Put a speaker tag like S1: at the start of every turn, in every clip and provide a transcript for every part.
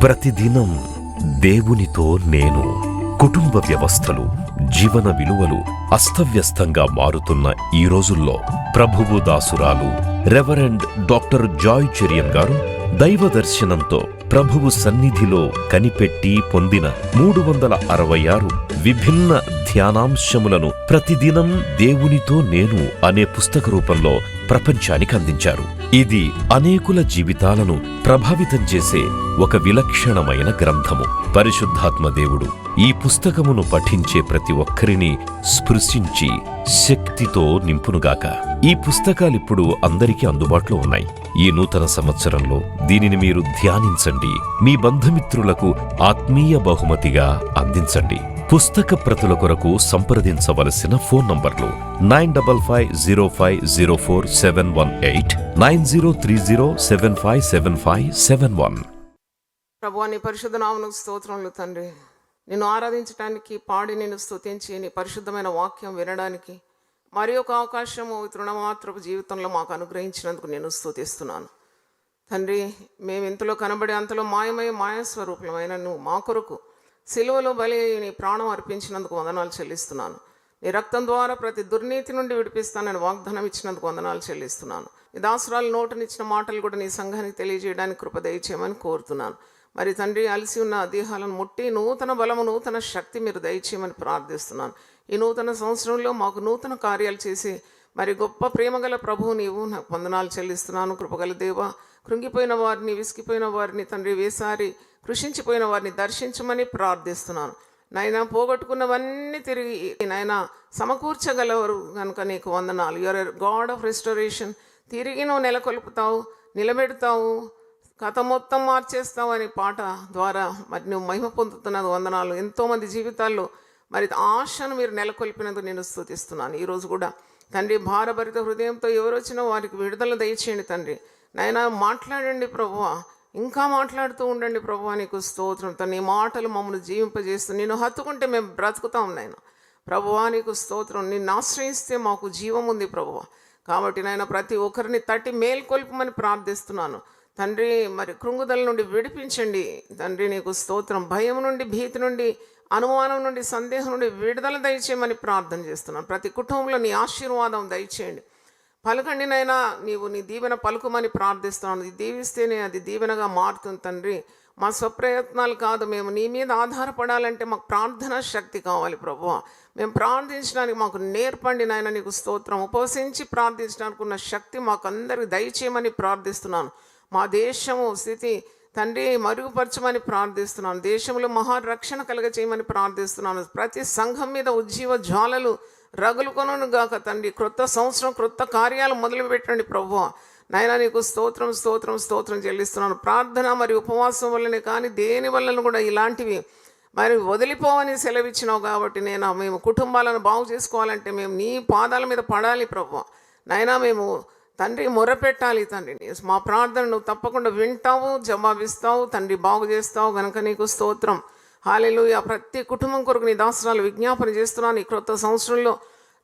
S1: ప్రతిదినం దేవునితో నేను. కుటుంబ వ్యవస్థలు, జీవన విలువలు అస్తవ్యస్తంగా మారుతున్న ఈ రోజుల్లో ప్రభువు దాసురాలు రెవరెండ్ డాక్టర్ జాయ్ చెరియన్ గారు దైవ దర్శనంతో ప్రభువు సన్నిధిలో కనిపెట్టి పొందిన 366 విభిన్న ధ్యానాంశములను ప్రతిదినం దేవునితో నేను అనే పుస్తక రూపంలో ప్రపంచానికి అందించారు. ఇది అనేకుల జీవితాలను ప్రభావితం చేసే ఒక విలక్షణమైన గ్రంథము. పరిశుద్ధాత్మ దేవుడు ఈ పుస్తకమును పఠించే ప్రతి ఒక్కరిని స్పృశించి శక్తితో నింపునుగాక. ఈ పుస్తకాలిప్పుడు అందరికీ అందుబాటులో ఉన్నాయి. ఈ నూతన సంవత్సరంలో దీనిని మీరు ధ్యానించండి, మీ బంధుమిత్రులకు ఆత్మీయ బహుమతిగా అందించండి. పుస్తక ప్రతుల కొరకు సంప్రదించవలసిన ఫోన్ నంబర్లు 9550504718, 9030757571.
S2: ప్రభువా, నీ పరిశుద్ధ నామమునకు స్తోత్రములు తండ్రి. నిన్ను ఆరాధించడానికి, పాడి నిన్ను స్తుతించి నీ పరిశుద్ధమైన వాక్యం వినడానికి మరి ఒక అవకాశము తృణమాత్రపు జీవితంలో మాకు అనుగ్రహించినందుకు నేను స్తుతిస్తున్నాను తండ్రి. మేము ఇంతలో కనబడి అంతలో మాయాస్వరూపమైన నువ్వు మా కొరకు సిలువలో బలి నీ ప్రాణం అర్పించినందుకు వందనాలు చెల్లిస్తున్నాను. నీ రక్తం ద్వారా ప్రతి దుర్నీతి నుండి విడిపిస్తానని వాగ్దానం ఇచ్చినందుకు వందనాలు చెల్లిస్తున్నాను. నీ దాసురాలు నోటనిచ్చిన మాటలు కూడా నీ సంఘానికి తెలియజేయడానికి కృప దయచేయమని కోరుతున్నాను. మరి తండ్రి, అలసి ఉన్న దేహాలను ముట్టి నూతన బలము, నూతన శక్తి మీరు దయచేయమని ప్రార్థిస్తున్నాను. ఈ నూతన సంవత్సరంలో మాకు నూతన కార్యాలు చేసి మరి గొప్ప ప్రేమగల ప్రభువు నీవు నాకు వందనాలు చెల్లిస్తున్నాను. కృపగల దేవ, కృంగిపోయిన వారిని, విసిగిపోయిన వారిని తండ్రి, వేసారి కృషించిపోయిన వారిని దర్శించమని ప్రార్థిస్తున్నాను. నాయన, పోగొట్టుకున్నవన్నీ తిరిగి నాయన సమకూర్చగలవారు కనుక నీకు వందనాలు. Your God of restoration. తిరిగి నువ్వు నెలకొల్పుతావు, నిలబెడతావు, కథ మొత్తం మార్చేస్తావు అనే పాట ద్వారా మరి నువ్వు మహిమ పొందుతున్నది వందనాలు. ఎంతోమంది జీవితాల్లో మరి ఆశను మీరు నెలకొల్పినందుకు నేను స్తుతిస్తున్నాను. ఈరోజు కూడా తండ్రి, భారభరిత హృదయంతో ఎవరు వచ్చినా వారికి విడుదల దయచేయండి తండ్రి. నాయన, మాట్లాడండి ప్రభువా, ఇంకా మాట్లాడుతూ ఉండండి ప్రభువా. నీకు స్తోత్రం. నీ మాటలు మమ్మల్ని జీవింపజేస్తూ నిన్ను హత్తుకుంటే మేము బ్రతుకుతాం నాయన. ప్రభువా, నీకు స్తోత్రం. నిన్ను ఆశ్రయిస్తే మాకు జీవం ఉంది ప్రభువా. కాబట్టి నాయన, ప్రతి ఒక్కరిని తట్టి మేల్కొల్పమని ప్రార్థిస్తున్నాను తండ్రి. మరి కృంగుదల నుండి విడిపించండి తండ్రి. నీకు స్తోత్రం. భయం నుండి, భీతి నుండి, అనుమానం నుండి, సందేహం నుండి విడుదల దయచేయమని ప్రార్థన చేస్తున్నాను. ప్రతి కుటుంబంలో నీ ఆశీర్వాదం దయచేయండి. పలకండి నైనా, నీవు నీ దీవెన పలుకుమని ప్రార్థిస్తున్నాను. ఇది దీవిస్తేనే అది దీవెనగా మారుతుంది తండ్రి. మా స్వప్రయత్నాలు కాదు, మేము నీ మీద ఆధారపడాలంటే మాకు ప్రార్థనా శక్తి కావాలి ప్రభువా. మేము ప్రార్థించడానికి మాకు నేర్పండి నాయన. నీకు స్తోత్రం. ఉపవసించి ప్రార్థించడానికి ఉన్న శక్తి మాకు అందరికి దయచేయమని ప్రార్థిస్తున్నాను. మా దేశము స్థితి తండ్రి మరుగుపరచమని ప్రార్థిస్తున్నాను. దేశంలో మహారక్షణ కలగచేయమని ప్రార్థిస్తున్నాను. ప్రతి సంఘం మీద ఉజ్జీవ జ్వాలలు రగులుకొను గాక తండ్రి. క్రొత్త సంవత్సరం, క్రొత్త కార్యాలు మొదలు పెట్టండి ప్రభువా. నాయన, నీకు స్తోత్రం, స్తోత్రం, స్తోత్రం చెల్లిస్తున్నాను. ప్రార్థన మరి ఉపవాసం వల్లనే కానీ దేని వలన కూడా ఇలాంటివి మరి వదిలిపోవని సెలవిచ్చినావు కాబట్టి మేము కుటుంబాలను బాగు చేసుకోవాలంటే మేము నీ పాదాల మీద పడాలి ప్రభువా. నాయన, మేము తండ్రి మొరపెట్టాలి తండ్రి. మా ప్రార్థన నువ్వు తప్పకుండా వింటావు, జవాబిస్తావు తండ్రి, బాగు చేస్తావు కనుక నీకు స్తోత్రం. హల్లెలూయా. ప్రతి కుటుంబం కొరకు నీ దాసరాలు విజ్ఞాపన చేస్తున్నాను. ఈ క్రొత్త సంవత్సరంలో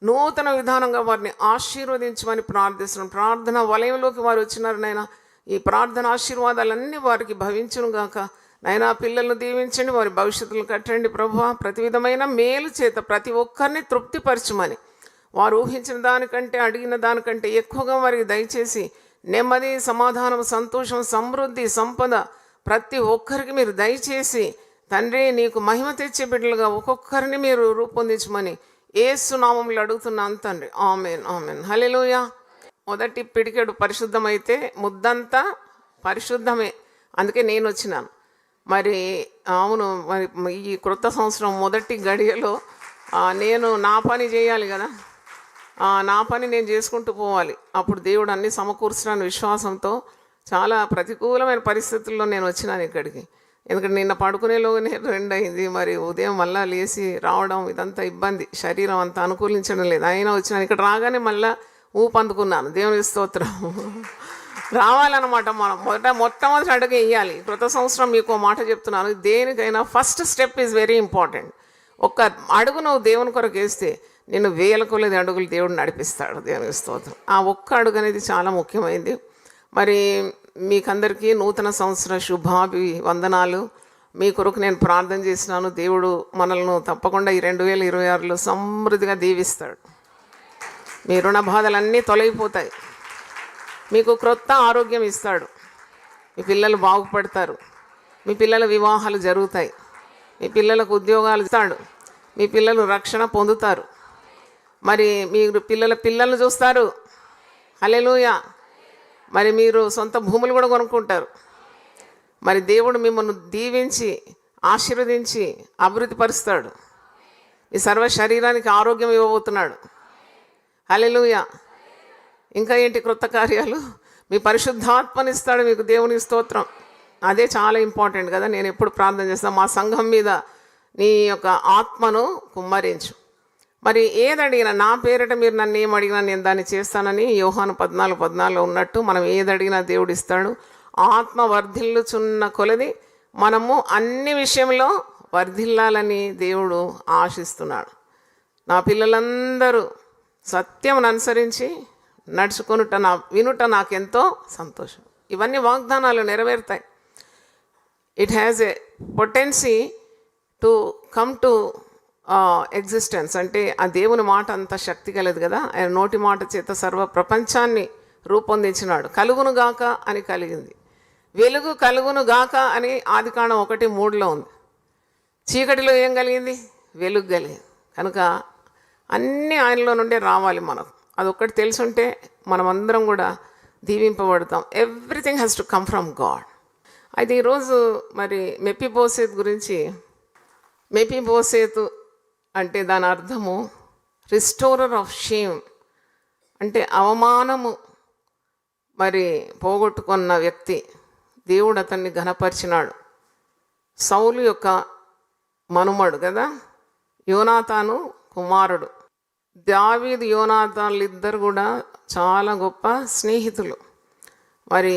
S2: నూతన విధానంగా వారిని ఆశీర్వదించమని ప్రార్థిస్తున్నాను. ప్రార్థన వలయంలోకి వారు వచ్చినారు నైనా. ఈ ప్రార్థన ఆశీర్వాదాలన్నీ వారికి భవించును గాక నైనా. పిల్లలను దీవించండి, వారి భవిష్యత్తును కట్టండి ప్రభువా. ప్రతి విధమైన మేలు చేత ప్రతి ఒక్కరిని తృప్తిపరచమని, వారు ఊహించిన దానికంటే, అడిగిన దానికంటే ఎక్కువగా వారికి దయచేసి నెమ్మది, సమాధానం, సంతోషం, సమృద్ధి, సంపద ప్రతి ఒక్కరికి మీరు దయచేసి తండ్రి నీకు మహిమ తెచ్చే బిడ్డలుగా ఒక్కొక్కరిని మీరు రూపొందించమని యేసు నామములో అడుగుతున్నాను తండ్రి. ఆమేన్, ఆమేన్. హల్లెలూయా. మొదటి పిడికెడు పరిశుద్ధమైతే ముద్దంతా పరిశుద్ధమే. అందుకే నేను వచ్చినాను. మరి అవును, మరి ఈ క్రొత్త సంవత్సరం మొదటి గడియలో నేను నా పని చేయాలి కదా. నా పని నేను చేసుకుంటూ పోవాలి. అప్పుడు దేవుడు అన్ని సమకూర్చున్నాను విశ్వాసంతో. చాలా ప్రతికూలమైన పరిస్థితుల్లో నేను వచ్చినాను ఇక్కడికి. ఎందుకంటే నిన్న పడుకునేలోనే 2 అయింది. మరి ఉదయం మళ్ళీ లేచి రావడం ఇదంతా ఇబ్బంది. శరీరం అంతా అనుకూలించడం లేదు. అయినా వచ్చినాను. ఇక్కడ రాగానే మళ్ళీ ఊపందుకున్నాను. దేవుని స్తోత్రం. రావాలన్నమాట. మనం మొట్టమొదటి అడుగు వేయాలి. క్రొత్త సంవత్సరం మీకు మాట చెప్తున్నాను, దేనికైనా first step is very important. ఒక్క అడుగు నువ్వు దేవుని కొరకు వేస్తే నేను 1000 కొలది అడుగులు దేవుడు నడిపిస్తాడు. దేవుని స్తోత్రం. ఆ ఒక్క అడుగు అనేది చాలా ముఖ్యమైనది. మరి మీకందరికీ నూతన సంవత్సర శుభాభివందనాలు. మీ కొరకు నేను ప్రార్థన చేసినాను. దేవుడు మనల్ని తప్పకుండా ఈ 2026లో సమృద్ధిగా దీవిస్తాడు. మీ రుణ బాధలన్నీ తొలగిపోతాయి. మీకు క్రొత్త ఆరోగ్యం ఇస్తాడు. మీ పిల్లలు బాగుపడతారు. మీ పిల్లల వివాహాలు జరుగుతాయి. మీ పిల్లలకు ఉద్యోగాలు ఇస్తాడు. మీ పిల్లలు రక్షణ పొందుతారు. మరి మీరు పిల్లలను చూస్తారు. హల్లెలూయా. మరి మీరు సొంత భూములు కూడా కొనుక్కుంటారు. మరి దేవుడు మిమ్మల్ని దీవించి ఆశీర్వదించి అభివృద్ధి పరుస్తాడు. ఈ సర్వ శరీరానికి ఆరోగ్యం ఇవ్వబోతున్నాడు. హల్లెలూయా. ఇంకా ఏంటి క్రొత్త కార్యాలు? మీ పరిశుద్ధాత్మనిస్తాడు మీకు. దేవునికి స్తోత్రం. అదే చాలా ఇంపార్టెంట్ కదా. నేను ఎప్పుడు ప్రార్థన చేస్తాను, మా సంఘం మీద నీ యొక్క ఆత్మను కుమ్మరించు. మరి ఏదడిగినా నా పేరిట మీరు నన్ను ఏం అడిగినా నేను దాన్ని చేస్తానని యోహాను 14:14 ఉన్నట్టు మనం ఏదడిగినా దేవుడు ఇస్తాడు. ఆత్మ వర్ధిల్లుచున్న కొలది మనము అన్ని విషయంలో వర్ధిల్లాలని దేవుడు ఆశిస్తున్నాడు. నా పిల్లలందరూ సత్యమును అనుసరించి వినుట నాకెంతో సంతోషం. ఇవన్నీ వాగ్దానాలు నెరవేరుతాయి. It has a potency to come to existence. అంటే ఆ దేవుని మాట అంత శక్తి కలదు కదా. ఆయన నోటి మాట చేత సర్వ ప్రపంచాన్ని రూపొందించినాడు. కలుగును గాక అని కలిగింది. వెలుగు కలుగును గాక అని ఆదికాండం 1:3 ఉంది. చీకటిలో ఏం కలిగింది? వెలుగు కలిగింది. కనుక అన్నీ ఆయనలో నుండే రావాలి మనకు. అదొక్కటి తెలుసుంటే మనమందరం కూడా దీవింపబడతాం. Everything has to come from God. అయితే ఈరోజు మరి మెఫీబోషెతు గురించి. మెఫీబోషెతు అంటే దాని అర్థము రిస్టోరర్ ఆఫ్ షేమ్, అంటే అవమానము మరి పోగొట్టుకున్న వ్యక్తి. దేవుడు అతన్ని ఘనపరిచినాడు. సౌలు యొక్క మనుమడు కదా, యోనాతాను కుమారుడు. దావీదు యోనాతాన్లు ఇద్దరు కూడా చాలా గొప్ప స్నేహితులు. మరి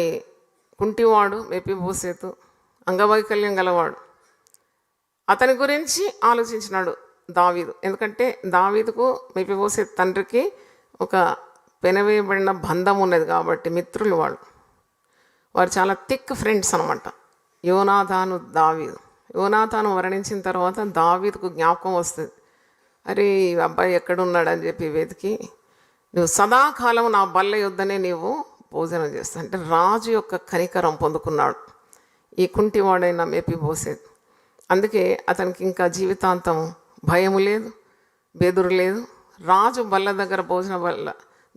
S2: కుంటివాడు మెఫీబోషెతు, అంగవైకల్యం గలవాడు. అతని గురించి ఆలోచించినాడు దావీదు. ఎందుకంటే దావీదుకు మెఫీబోషెతు తండ్రికి ఒక పెనవేయబడిన బంధం ఉన్నది కాబట్టి మిత్రులు వారు చాలా థిక్ ఫ్రెండ్స్ అనమాట. యోనాతాను దావీదు. యోనాతాను మరణించిన తర్వాత దావీదుకు జ్ఞాపకం వస్తుంది. అరే ఈ అబ్బాయి ఎక్కడున్నాడని చెప్పి వెతికి, నువ్వు సదాకాలం నా బల్ల యొద్దనే నీవు భోజనం చేస్తావు అంటే రాజు యొక్క కనికరం పొందుకున్నాడు ఈ కుంటివాడైన మెఫీబోషెతు. అందుకే అతనికి ఇంకా జీవితాంతం భయము లేదు, బెదురు లేదు. రాజు బల్ల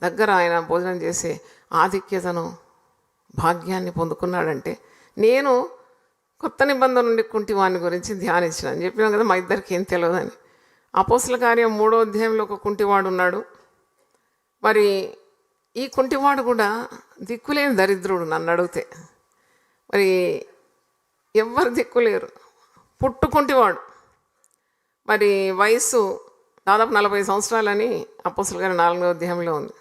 S2: దగ్గర ఆయన భోజనం చేసే ఆధిక్యతను భాగ్యాన్ని పొందుకున్నాడంటే, నేను కొత్త నిబంధన నుండి కుంటివాడిని గురించి ధ్యానించిన అని చెప్పినాం కదా. మా ఇద్దరికి ఏం తెలియదని. అపోస్తల కార్యం 3వ అధ్యాయంలో ఒక కుంటివాడు ఉన్నాడు. మరి ఈ కుంటివాడు కూడా దిక్కులేని దరిద్రుడు. నన్ను అడిగితే మరి ఎవ్వరు దిక్కులేరు, పుట్టుకుంటివాడు. మరి వయసు దాదాపు 40 సంవత్సరాలని అపోస్తల కార్యం 4వ అధ్యాయంలో ఉంది.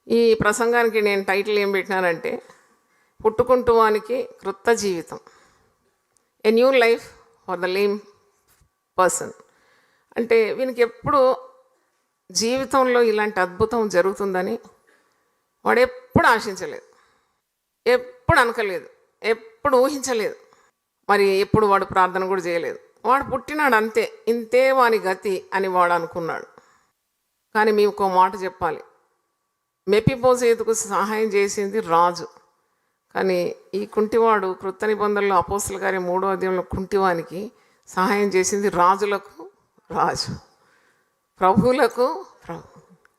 S2: ఈ ప్రసంగానికి నేను టైటిల్ ఏం పెట్టినానంటే, పుట్టుకుంటువానికి క్రొత్త జీవితం, a new life for the lame person. అంటే వీనికి ఎప్పుడు జీవితంలో ఇలాంటి అద్భుతం జరుగుతుందని వాడు ఎప్పుడు ఆశించలేదు, ఎప్పుడు అనకలేదు, ఎప్పుడు ఊహించలేదు. మరి ఎప్పుడు వాడు ప్రార్థన కూడా చేయలేదు. వాడు పుట్టినాడు అంతే, ఇంతే వాని గతి అని వాడు అనుకున్నాడు. కానీ మీకు ఒక మాట చెప్పాలి, మెఫీబోషెతుకు సహాయం చేసింది రాజు. కానీ ఈ కుంటివాడు క్రొత్త నిబంధనలో అపోస్తల కార్యం 3వ అధ్యాయంలో కుంటివానికి సహాయం చేసింది రాజులకు రాజు, ప్రభువులకు ప్రభు.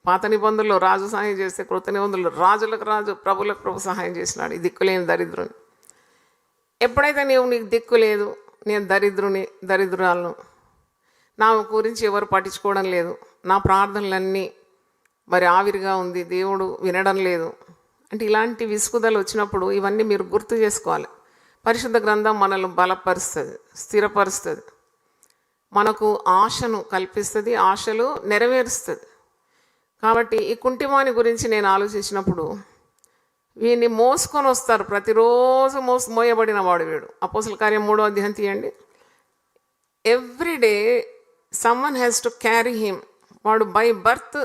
S2: పాత నిబంధనలో రాజు సహాయం చేస్తే క్రొత్త నిబంధనలో రాజులకు రాజు, ప్రభులకు ప్రభు సహాయం చేసినాడు ఈ దిక్కులేని దరిద్రుని. ఎప్పుడైతే నీకు దిక్కు లేదు, నేను దరిద్రురాలను, నా గురించి ఎవరు పట్టించుకోవడం లేదు, నా ప్రార్థనలన్నీ మరి ఆవిరిగా ఉంది, దేవుడు వినడం లేదు అంటే, ఇలాంటి విసుగుదలు వచ్చినప్పుడు ఇవన్నీ మీరు గుర్తు చేసుకోవాలి. పరిశుద్ధ గ్రంథం మనల్ని బలపరుస్తుంది, స్థిరపరుస్తుంది, మనకు ఆశను కల్పిస్తుంది, ఆశలు నెరవేరుస్తుంది. కాబట్టి ఈ కుంటివాని గురించి నేను ఆలోచించినప్పుడు, వీడిని మోసుకొని వస్తారు ప్రతిరోజు, మోయబడిన వాడు వీడు. అపోస్తల కార్యం 3వ అధ్యాయం తీయండి. Everyday someone has to carry him. వాడు బై బర్త్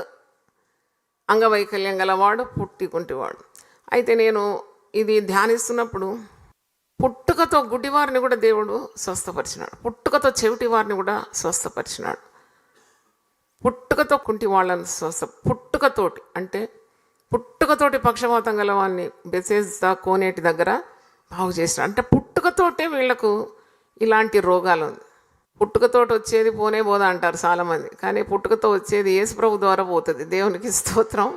S2: అంగవైకల్యం గలవాడు, పుట్టి కుంటివాడు. అయితే నేను ఇది ధ్యానిస్తున్నప్పుడు పుట్టుకతో గుడ్డివారిని కూడా దేవుడు స్వస్థపరిచినాడు, పుట్టుకతో చెవిటి వారిని కూడా స్వస్థపరిచినాడు, పుట్టుకతో కుంటి వాళ్ళని పుట్టుకతోటి అంటే పుట్టుకతోటి పక్షవాతం గల వాడిని బెతెస్దా కోనేటి దగ్గర బాగు చేసినాడు. అంటే పుట్టుకతోటే వీళ్లకు ఇలాంటి రోగాలు ఉంది. పుట్టుకతోటి వచ్చేది పోనే పోదా అంటారు చాలామంది, కానీ పుట్టుకతో వచ్చేది యేసు ప్రభు ద్వారా పోతుంది. దేవునికి స్తోత్రం.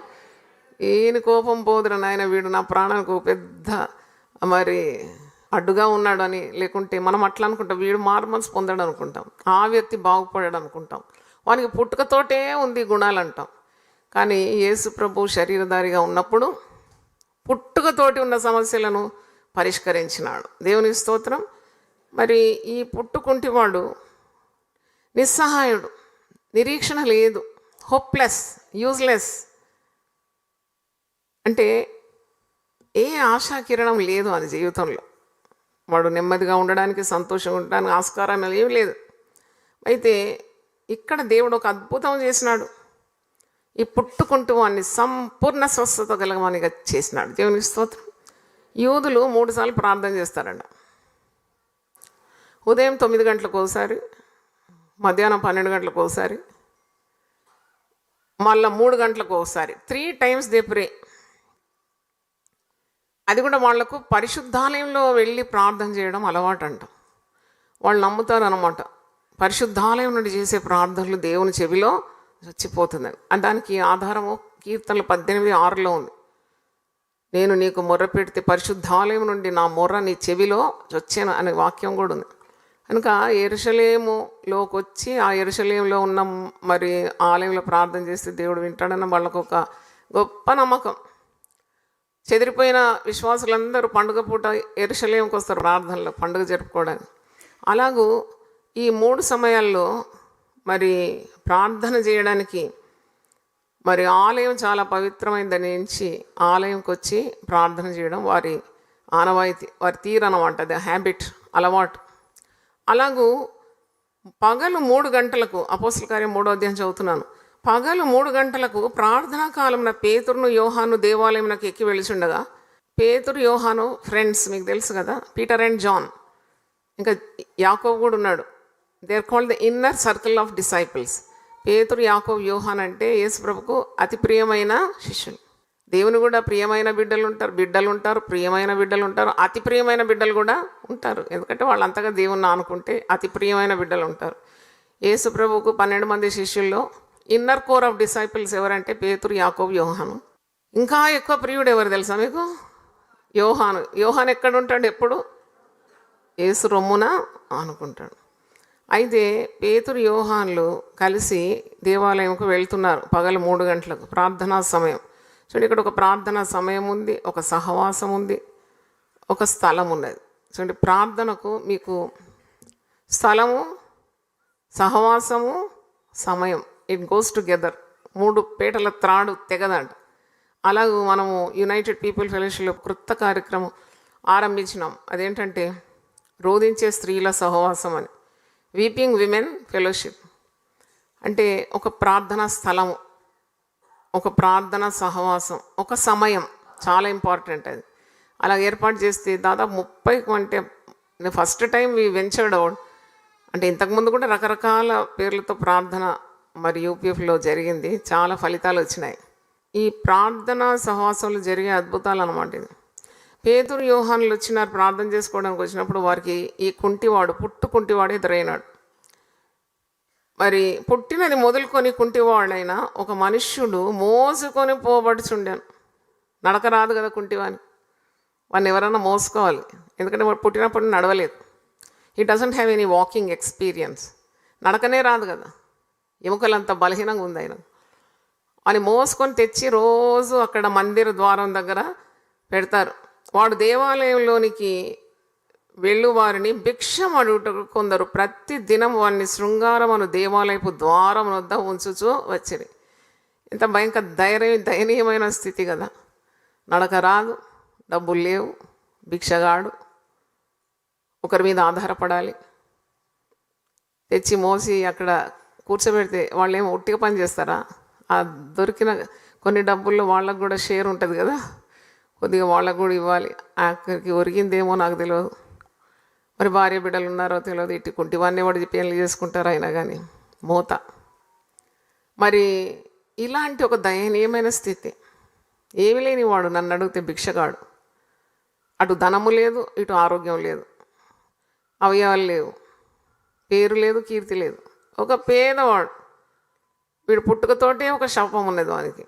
S2: ఈయన కోపం పోదురా నాయన, వీడు నా ప్రాణానికి పెద్ద మరి అడ్డుగా ఉన్నాడు అని, లేకుంటే మనం అట్లా అనుకుంటాం, వీడు మారుమనసు పొందాడు అనుకుంటాం, ఆ వ్యక్తి బాగుపడాడు అనుకుంటాం. వానికి పుట్టుకతోటే ఉంది గుణాలు అంటాం. కానీ యేసు ప్రభు శరీరధారిగా ఉన్నప్పుడు పుట్టుకతోటి ఉన్న సమస్యలను పరిష్కరించినాడు. దేవునికి స్తోత్రం. మరి ఈ పుట్టుకుంటివాడు నిస్సహాయుడు, నిరీక్షణ లేదు, హోప్లెస్, యూజ్లెస్, అంటే ఏ ఆశాకిరణం లేదు అని జీవితంలో. వాడు నెమ్మదిగా ఉండడానికి, సంతోషంగా ఉండడానికి ఆస్కారం ఏమి లేదు. అయితే ఇక్కడ దేవుడు ఒక అద్భుతం చేసినాడు. ఈ పుట్టుకుంటూ వాడిని సంపూర్ణ స్వస్థత కలగమనిగా చేసినాడు. దేవునికి స్తోత్రం. యూదులు 3 సార్లు ప్రార్థన చేస్తారంట. ఉదయం 9 గంటలకు ఒకసారి, మధ్యాహ్నం 12 గంటలకు ఒకసారి, మళ్ళీ 3 గంటలకు ఒకసారి, 3 times దే ప్రే. అది కూడా వాళ్లకు పరిశుద్ధాలయంలో వెళ్ళి ప్రార్థన చేయడం అలవాటు అంట. వాళ్ళు నమ్ముతారు అన్నమాట, పరిశుద్ధాలయం నుండి చేసే ప్రార్థనలు దేవుని చెవిలో చచ్చిపోతుందని. దానికి ఆధారము కీర్తనలు 18:6 ఉంది. నేను నీకు మొర్ర పెడితే పరిశుద్ధాలయం నుండి నా మొర్ర నీ చెవిలో వచ్చాను అనే వాక్యం కూడా ఉంది. కనుక యెరూషలేములోకి వచ్చి ఆ యెరూషలేములో ఉన్న మరి ఆలయంలో ప్రార్థన చేస్తే దేవుడు వింటాడన్న వాళ్ళకు ఒక గొప్ప నమ్మకం. చెదిరిపోయిన విశ్వాసులందరూ పండుగ పూట యెరూషలేముకి వస్తారు ప్రార్థనలో, పండుగ జరుపుకోవడానికి. అలాగూ ఈ 3 సమయాల్లో మరి ప్రార్థన చేయడానికి మరి ఆలయం చాలా పవిత్రమైనదని ఎంచి ఆలయంకి వచ్చి ప్రార్థన చేయడం వారి ఆనవాయితీ, వారి తీరు అన్నమాట. అది హ్యాబిట్, అలవాటు. అలాగూ పగలు 3 గంటలకు, అపోస్తల కార్యం 3వ అధ్యాయం చదువుతున్నాను, పగలు 3 గంటలకు ప్రార్థనా కాలంలో పేతురును యోహాను దేవాలయంలోకి ఎక్కి వెళుచుండగా, పేతురు యోహాను ఫ్రెండ్స్ మీకు తెలుసు కదా, పీటర్ అండ్ జాన్, ఇంకా యాకోబు కూడా ఉన్నాడు. They are called the inner circle of disciples. పేతురు, యాకోబు, యోహాన్ అంటే యేసు ప్రభుకు అతి ప్రియమైన శిష్యులు. దేవుని కూడా ప్రియమైన బిడ్డలు ఉంటారు, ప్రియమైన బిడ్డలు ఉంటారు, అతి ప్రియమైన బిడ్డలు కూడా ఉంటారు. ఎందుకంటే వాళ్ళంతగా దేవుణ్ణి ఆనుకుంటే అతి ప్రియమైన బిడ్డలు ఉంటారు. యేసు ప్రభుకు 12 మంది శిష్యుల్లో ఇన్నర్ కోర్ ఆఫ్ డిసైపుల్స్ ఎవరంటే పేతురు, యాకోబు, యోహాను. ఇంకా ఎక్కువ ప్రియుడు ఎవరు తెలుసా మీకు? యోహాను. యోహాను ఎక్కడ ఉంటాడు? ఎప్పుడు యేసు రొమ్మున ఆనుకుంటాడు. అయితే పేతురు, యోహాన్లు కలిసి దేవాలయంకు వెళ్తున్నారు పగలు 3 గంటలకు, ప్రార్థనా సమయం. చూడండి, ఇక్కడ ఒక ప్రార్థనా సమయం ఉంది, ఒక సహవాసం ఉంది, ఒక స్థలం ఉన్నది. చూడండి, ప్రార్థనకు మీకు స్థలము, సహవాసము, సమయం, ఇట్ గోస్ టుగెదర్. 3 పీటల త్రాడు తెగదంట. అలాగూ మనము యునైటెడ్ పీపుల్ ఫెలోషిప్లో క్రొత్త కార్యక్రమం ఆరంభించినాం. అదేంటంటే రోధించే స్త్రీల సహవాసం అని, వీపింగ్ విమెన్ ఫెలోషిప్. అంటే ఒక ప్రార్థనా స్థలము, ఒక ప్రార్థనా సహవాసం, ఒక సమయం, చాలా ఇంపార్టెంట్ అది. అలా ఏర్పాటు చేస్తే దాదాపు 30 అంటే first time we ventured out. అంటే ఇంతకుముందు కూడా రకరకాల పేర్లతో ప్రార్థన మరి యూపీఎఫ్లో జరిగింది, చాలా ఫలితాలు వచ్చినాయి. ఈ ప్రార్థనా సహవాసంలో జరిగే అద్భుతాలు అన్నమాట ఇది. పేతురు, యోహానులు వచ్చినారు ప్రార్థన చేసుకోవడానికి. వచ్చినప్పుడు వారికి ఈ కుంటివాడు, కుంటివాడు ఎదురైనాడు. మరి పుట్టినది మొదలుకొని కుంటివాడైనా ఒక మనుష్యుడు మోసుకొని పోబడుచుండాను. నడక రాదు కదా కుంటివాని, వాడిని ఎవరన్నా మోసుకోవాలి, ఎందుకంటే వాడు పుట్టినప్పుడు నడవలేదు. He doesn't have any walking experience, నడకనే రాదు కదా, ఎముకలంత బలహీనంగా ఉంది ఆయన. అని మోసుకొని తెచ్చి రోజు అక్కడ మందిర ద్వారం దగ్గర పెడతారు. వాడు దేవాలయంలోనికి వెళ్ళువారిని భిక్షం అడుగుటకు కొందరు ప్రతి దినం వారిని శృంగారమును దేవాలయపు ద్వారం వద్ద ఉంచుచూ వచ్చిరి. ఇంత భయంకర దయనీయమైన స్థితి కదా. నడక రాదు, డబ్బులు లేవు, భిక్షగాడు, ఒకరి మీద ఆధారపడాలి. తెచ్చి మోసి అక్కడ కూర్చోబెడితే వాళ్ళు ఏమో ఒట్టిగా పని చేస్తారా? ఆ దొరికిన కొన్ని డబ్బుల్లో వాళ్ళకు కూడా షేర్ ఉంటుంది కదా, కొద్దిగా వాళ్ళకు కూడా ఇవ్వాలి. ఆఖరికి ఒరిగిందేమో నాకు తెలియదు. మరి భార్య బిడ్డలు ఉన్నారో తెలియదు. ఇటు కుంటివాన్ని వాడు పెళ్లి చేసుకుంటారు అయినా కానీ మూత. మరి ఇలాంటి ఒక దయనీయమైన స్థితి. ఏమి లేని వాడు నన్ను అడిగితే భిక్షగాడు. అటు ధనము లేదు, ఇటు ఆరోగ్యం లేదు, అవయవాలు లేవు, పేరు లేదు, కీర్తి లేదు. ఒక పేదవాడు. వీడు పుట్టుకతోటే ఒక శాపం ఉన్నది వానికి.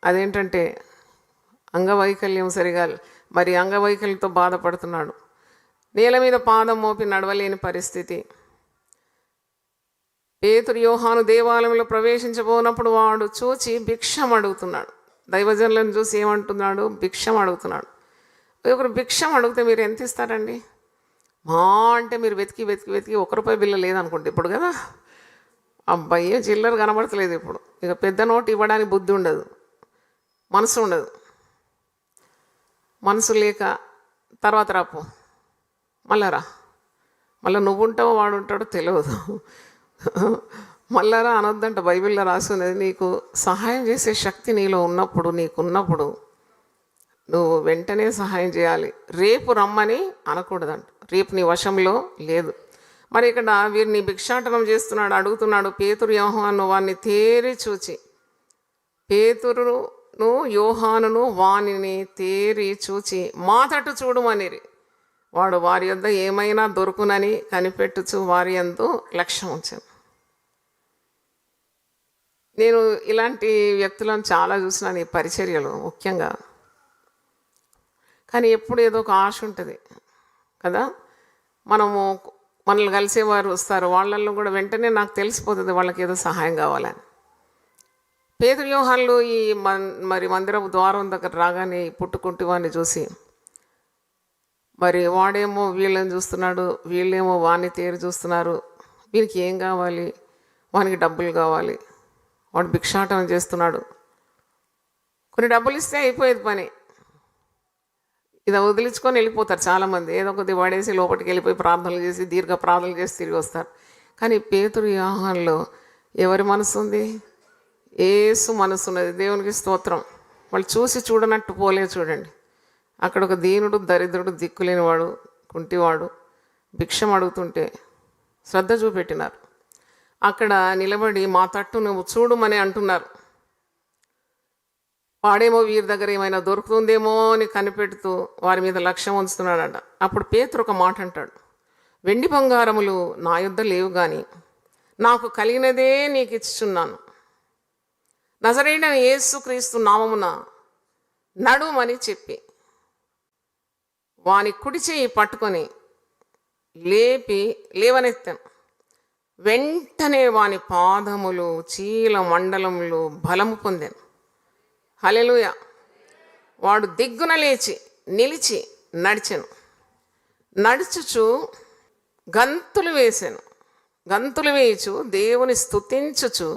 S2: అదేంటంటే అంగవైకల్యం సరిగా, మరి అంగవైకల్యంతో బాధపడుతున్నాడు. నేల మీద పాదం మోపి నడవలేని పరిస్థితి. పేతురు యోహాను దేవాలయంలో ప్రవేశించబోనప్పుడు వాడు చూచి భిక్షం అడుగుతున్నాడు. దైవజనులను చూసి ఏమంటున్నాడు? భిక్షం అడుగుతున్నాడు. ఒకరు భిక్షం అడిగితే మీరు ఎంత ఇస్తారండి? మా అంటే మీరు వెతికి వెతికి వెతికి ₹1 బిల్ల లేదనుకుంటే ఇప్పుడు కదా. అబ్బాయి చిల్లర కనబడతలేదు ఇప్పుడు. ఇక పెద్ద నోటు ఇవ్వడానికి బుద్ధి ఉండదు, మనసు ఉండదు. మనసు లేక తర్వాత రాపో, మళ్ళా రా, మళ్ళీ నువ్వు ఉంటావో వాడు ఉంటాడో తెలియదు. మళ్ళా రా అనొద్దంట. బైబిల్లో రాసి ఉన్నది. నీకు సహాయం చేసే శక్తి నీలో ఉన్నప్పుడు, నీకున్నప్పుడు నువ్వు వెంటనే సహాయం చేయాలి. రేపు రమ్మని అనకూడదంట. రేపు నీ వశంలో లేదు. మరి ఇక్కడ వీరిని భిక్షాటనం చేస్తున్నాడు, అడుగుతున్నాడు. పేతురు యోహాను వారిని తేరి చూచి, పేతురును యోహానును వానిని తేరి చూచి మా తట్టు చూడమనిరి. వాడు వారి యొద్ద ఏమైనా దొరుకునని కనిపెట్టుచు వారి యందు లక్ష్యం ఉంచాను. నేను ఇలాంటి వ్యక్తులను చాలా చూసినాను ఈ పరిచర్యలో ముఖ్యంగా. కానీ ఎప్పుడు ఏదో ఒక ఆశ ఉంటుంది కదా. మనల్ని కలిసేవారు వస్తారు, వాళ్ళల్లో కూడా వెంటనే నాకు తెలిసిపోతుంది వాళ్ళకి ఏదో సహాయం కావాలని. పేతురు యోహానులు ఈ మరి మందిరపు ద్వారం దగ్గర రాగానే పుట్టుకుంటి వాడిని చూసి, మరి వాడేమో వీళ్ళని చూస్తున్నాడు, వీళ్ళేమో వాడిని తేరు చూస్తున్నారు. వీనికి ఏం కావాలి? వానికి డబ్బులు కావాలి. వాడు భిక్షాటనం చేస్తున్నాడు. కొన్ని డబ్బులు ఇస్తే అయిపోయేది పని. ఇది వదిలించుకొని వెళ్ళిపోతారు చాలామంది. ఏదో కొద్దిగా పడేసి లోపలికి వెళ్ళిపోయి ప్రార్థనలు చేసి దీర్ఘ ప్రార్థనలు చేసి తిరిగి వస్తారు. కానీ పేతురు యోహానులో ఎవరి మనసు ఉంది? యేసు మనసు ఉన్నది. దేవునికి స్తోత్రం. వాళ్ళు చూసి చూడనట్టు పోలే. చూడండి, అక్కడ ఒక దీనుడు, దరిద్రుడు, దిక్కులేనివాడు, కుంటివాడు భిక్షం అడుగుతుంటే శ్రద్ధ చూపెట్టినారు. అక్కడ నిలబడి మా తట్టు నువ్వు చూడమని అంటున్నారు. వాడేమో వీరి దగ్గర ఏమైనా దొరుకుతుందేమో అని కనిపెడుతూ వారి మీద లక్ష్యం ఉంచుతున్నాడంట. అప్పుడు పేతురు ఒక మాట అంటాడు. వెండి బంగారములు నా యొద్ద లేవు, కానీ నాకు కలిగినదే నీకు ఇచ్చుచున్నాను. నజరేయుడైన యేసుక్రీస్తు నామమున నడుమని చెప్పి వాని కుడి చెయ్యి పట్టుకొని లేవనెత్తాను. వెంటనే వాని పాదములు చీల మండలములు బలము పొందాను. హల్లెలూయా. వాడు దిగ్గున లేచి నిలిచి నడిచెను. నడుచుచు గంతులు వేసాను. గంతులు వేయచు దేవుని స్తుతించుచు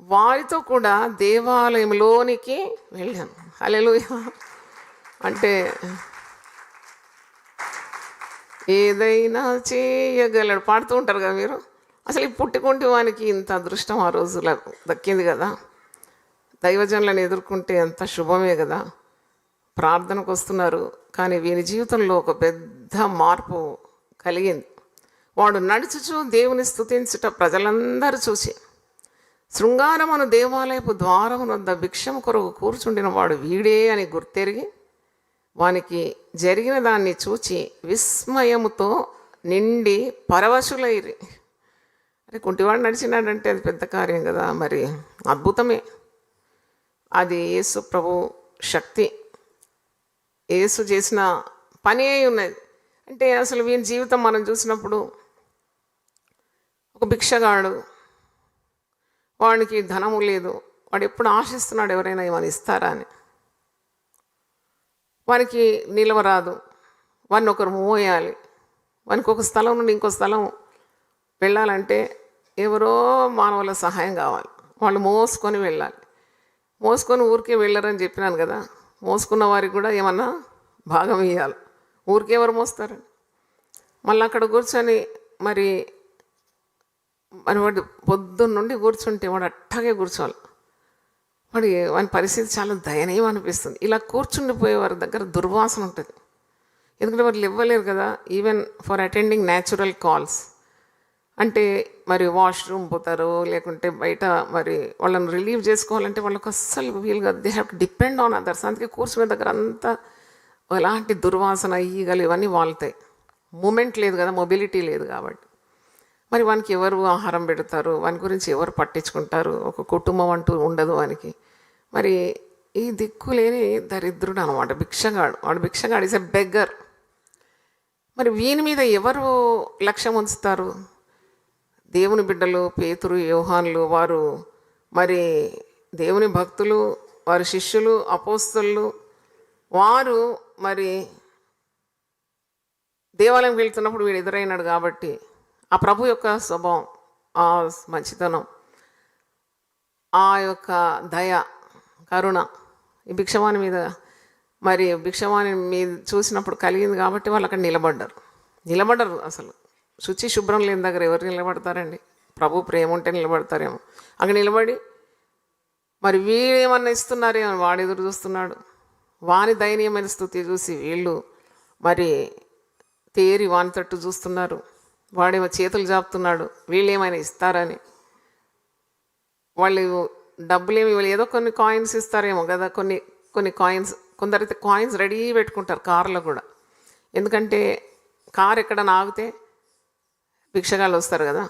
S2: వారితో కూడా దేవాలయంలోనికి వెళ్ళాను. హల్లెలూయా. అంటే ఏదైనా చేయగలడు. పాడుతూ ఉంటారు కదా మీరు. అసలు ఈ పుట్టుకుంటే వానికి ఇంత అదృష్టం ఆ రోజుల దక్కింది కదా. దైవజనులను ఎదుర్కొంటే ఎంత శుభమే కదా. ప్రార్థనకు వస్తున్నారు, కానీ వీని జీవితంలో ఒక పెద్ద మార్పు కలిగింది. వాడు నడుచుచు దేవుని స్తుతించుట ప్రజలందరూ చూసి, శృంగారమును దేవాలయపు ద్వారము వద్ద భిక్షము కొరకు కూర్చుండిన వాడు వీడే అని గుర్తెరిగి వానికి జరిగిన దాన్ని చూచి విస్మయముతో నిండి పరవశులైరి. అరే, కుంటివాడు నడిచినాడంటే అది పెద్ద కార్యం కదా, మరి అద్భుతమే. అది యేసు ప్రభు శక్తి, యేసు చేసిన పని అయి ఉన్నది. అంటే అసలు వీని జీవితం మనం చూసినప్పుడు ఒక భిక్షగాడు, వాడికి ధనము లేదు, వాడు ఎప్పుడు ఆశిస్తున్నాడు ఎవరైనా ఏమైనా ఇస్తారా అని. వానికి నిలవరాదు, వాడిని ఒకరు మోయాలి. వానికి ఒక స్థలం నుండి ఇంకో స్థలం వెళ్ళాలంటే ఎవరో మానవుల సహాయం కావాలి. వాళ్ళు మోసుకొని వెళ్ళాలి. మోసుకొని ఊరికే వెళ్ళరని చెప్పినాను కదా. మోసుకున్న వారికి కూడా ఏమన్నా భాగం ఇవ్వాలి. ఊరికే ఎవరు మోస్తారని. మళ్ళీ అక్కడ కూర్చొని మరి వాడు పొద్దున్న నుండి కూర్చుంటే వాడు అట్టాగే కూర్చోవాలి. మరి వాని పరిస్థితి చాలా దయనీయం అనిపిస్తుంది. ఇలా కూర్చుండిపోయే వారి దగ్గర దుర్వాసన ఉంటుంది. ఎందుకంటే వాళ్ళు ఇవ్వలేరు కదా, even for attending natural calls. అంటే మరి వాష్రూమ్ పోతారు, లేకుంటే బయట మరి వాళ్ళని రిలీవ్ చేసుకోవాలంటే వాళ్ళకి అస్సలు వీలు కాదు. They have to depend on others. అందుకే కూర్చునే దగ్గర అంతా ఎలాంటి దుర్వాసన, ఈగలు ఇవన్నీ వాళ్తాయి. మూమెంట్ లేదు కదా, మొబిలిటీ లేదు కాబట్టి. మరి వానికి ఎవరు ఆహారం పెడతారు, వాని గురించి ఎవరు పట్టించుకుంటారు? ఒక కుటుంబం అంటూ ఉండదు వానికి. మరి ఈ దిక్కులేని దరిద్రుడు అనమాట, భిక్షగాడు. వాడు భిక్షగాడు, ఈజ్ ఎ బెగ్గర్. మరి వీని మీద ఎవరు లక్ష్యం ఉంచుతారు? దేవుని బిడ్డలు, పేతురు, యోహానులు, వారు మరి దేవుని భక్తులు, వారి శిష్యులు, అపోస్తలు, వారు మరి దేవాలయం వెళ్తున్నప్పుడు వీడు ఎదురైనాడు కాబట్టి ఆ ప్రభు యొక్క స్వభావం, ఆ మంచితనం, ఆ యొక్క దయ, కరుణ ఈ భిక్షవాణి మీద మరి భిక్షవాణి మీద చూసినప్పుడు కలిగింది కాబట్టి వాళ్ళు అక్కడ నిలబడ్డారు. అసలు శుచి శుభ్రం లేని దగ్గర ఎవరు నిలబడతారండి? ప్రభు ప్రేమ ఉంటే నిలబడతారేమో. అక్కడ నిలబడి మరి వీడేమన్నా ఇస్తున్నారేమో వాడు ఎదురు చూస్తున్నాడు. వాని దయనీయమైన స్థుతి చూసి వీళ్ళు మరి తేరి వాని తట్టు చూస్తున్నారు. వాడేమో చేతులు జాపుతున్నాడు, వీళ్ళు ఏమైనా ఇస్తారని. వాళ్ళు డబ్బులేమి ఇవ్వాలి, ఏదో కొన్ని కాయిన్స్ ఇస్తారేమో కదా, కొన్ని కాయిన్స్. కొందరైతే కాయిన్స్ రెడీ పెట్టుకుంటారు కార్లో కూడా. ఎందుకంటే కారు ఎక్కడన్నా ఆగితే భిక్షగాళ్ళు వస్తారు కదా,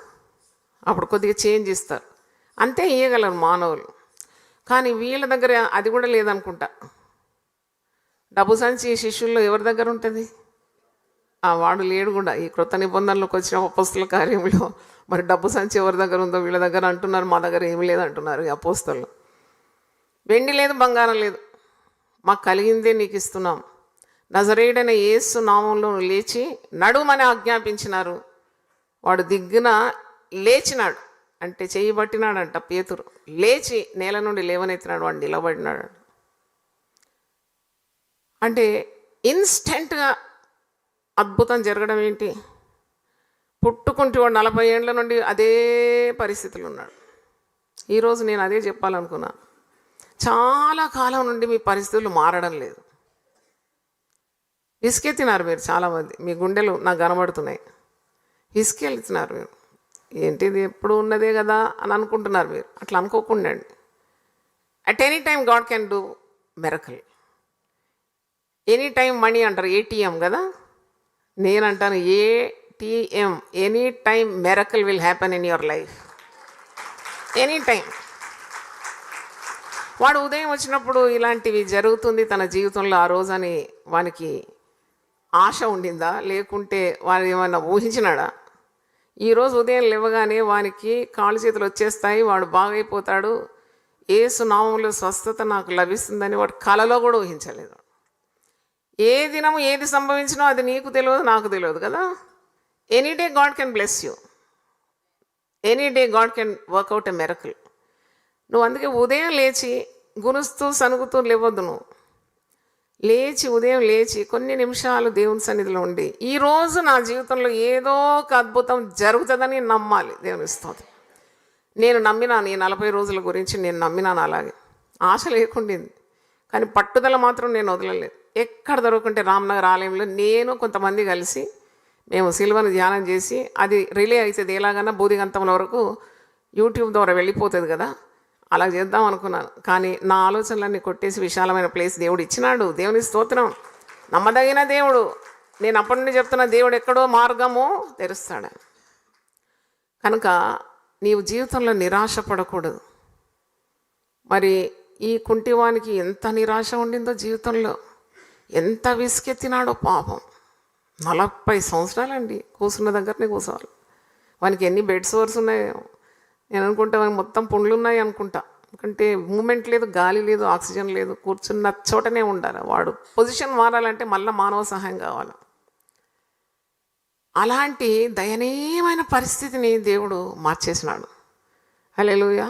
S2: అప్పుడు కొద్దిగా చేంజ్ ఇస్తారు. అంతే ఇవ్వగలరు మానవులు. కానీ వీళ్ళ దగ్గర అది కూడా లేదనుకుంటా. డబ్బు సంచి శిష్యుల్లో ఎవరి దగ్గర ఉంటుంది? వాడు లేడు కూడా. ఈ క్రొత్త నిబంధనలోకి వచ్చిన అపోస్తల కార్యంలో మరి డబ్బు సంచి ఎవరి దగ్గర ఉందో వీళ్ళ దగ్గర అంటున్నారు, మా దగ్గర ఏమి లేదు అంటున్నారు ఈ అపోస్తలు. వెండి లేదు, బంగారం లేదు, మాకు కలిగిందే నీకు ఇస్తున్నాం. నజరేయుడైన యేసు నామంలో లేచి నడుమని ఆజ్ఞాపించినారు. వాడు దిగ్గున లేచినాడు, అంటే చేయబట్టినాడంట పేతురు. లేచి నేల నుండి లేవనెత్తినాడు, వాడు నిలబడినాడు. అంటే ఇన్స్టెంట్గా అద్భుతం జరగడం ఏంటి? పుట్టుకుంటే వాడు 40 ఏళ్ళ నుండి అదే పరిస్థితులు ఉన్నాడు. ఈరోజు నేను అదే చెప్పాలనుకున్నా. చాలా కాలం నుండి మీ పరిస్థితులు మారడం లేదు. విసుకెత్తినారు మీరు చాలామంది. మీ గుండెలు నాకు కనబడుతున్నాయి. విసుకెళ్తున్నారు మీరు. ఏంటిది ఎప్పుడు ఉన్నదే కదా అని అనుకుంటున్నారు మీరు. అట్లా అనుకోకుండా at any time God can do miracle. Any time money అంటారు, ఏటీఎం కదా. నేనంటాను ATM, any time miracle will happen in your life. Any time. వాడు ఉదయం వచ్చినప్పుడు ఇలాంటివి జరుగుతుంది తన జీవితంలో ఆ రోజని వానికి ఆశ ఉండిందా? లేకుంటే వాడు ఏమన్నా ఊహించినాడా? ఈరోజు ఉదయం లేవగానే వానికి కాళ్ళు చేతులు వచ్చేస్తాయి, వాడు బాగైపోతాడు, యేసు నామములో స్వస్థత నాకు లభిస్తుందని వాడు కలలో కూడా ఊహించలేదు. ఏ దినము ఏది సంభవించినో అది నీకు తెలియదు, నాకు తెలియదు కదా. Any day God can bless you. Any day God can work out a miracle. నువ్వు అందుకే ఉదయం లేచి గునుస్తూ సనుగుతూ లేవద్దు. నువ్వు ఉదయం లేచి కొన్ని నిమిషాలు దేవుని సన్నిధిలో ఉండి, ఈరోజు నా జీవితంలో ఏదో ఒక అద్భుతం జరుగుతుందని నమ్మాలి. దేవుని స్తోత్రం. నేను నమ్మినాను ఈ 40 రోజుల గురించి, నేను నమ్మినాను. అలాగే ఆశ లేకుండింది, కానీ పట్టుదల మాత్రం నేను వదలలేదు. ఎక్కడ దొరకకుంటే రామ్నగర్ ఆలయంలో నేను కొంతమంది కలిసి మేము సిలువను ధ్యానం చేసి, అది రిలే అవుతుంది ఎలాగన్నా బూదిగంతంలో వరకు యూట్యూబ్ ద్వారా వెళ్ళిపోతుంది కదా, అలా చేద్దాం అనుకున్నాను. కానీ నా ఆలోచనలన్నీ కొట్టేసి విశాలమైన ప్లేస్ దేవుడు ఇచ్చినాడు. దేవుని స్తోత్రం. నమ్మదగిన దేవుడు. నేను అప్పటి నుండి చెప్తున్నా, దేవుడు ఎక్కడో మార్గము తెరుస్తాడు. కనుక నీవు జీవితంలో నిరాశ పడకూడదు. మరి ఈ కుంటివానికి ఎంత నిరాశ ఉండిందో జీవితంలో, ఎంత విసుకెత్తినాడో పాపం. 40 సంవత్సరాలండి కూర్చున్న దగ్గరనే కూర్చోవాలి. వానికి ఎన్ని బెడ్ సోర్స్ ఉన్నాయో నేను అనుకుంటా. వానికి మొత్తం పుండ్లు ఉన్నాయి అనుకుంటా. ఎందుకంటే మూమెంట్ లేదు, గాలి లేదు, ఆక్సిజన్ లేదు. కూర్చున్న చోటనే ఉండాలి. వాడు పొజిషన్ మారాలంటే మళ్ళీ మానవ సహాయం కావాలి. అలాంటి దయనీయమైన పరిస్థితిని దేవుడు మార్చేసినాడు. హల్లెలూయా.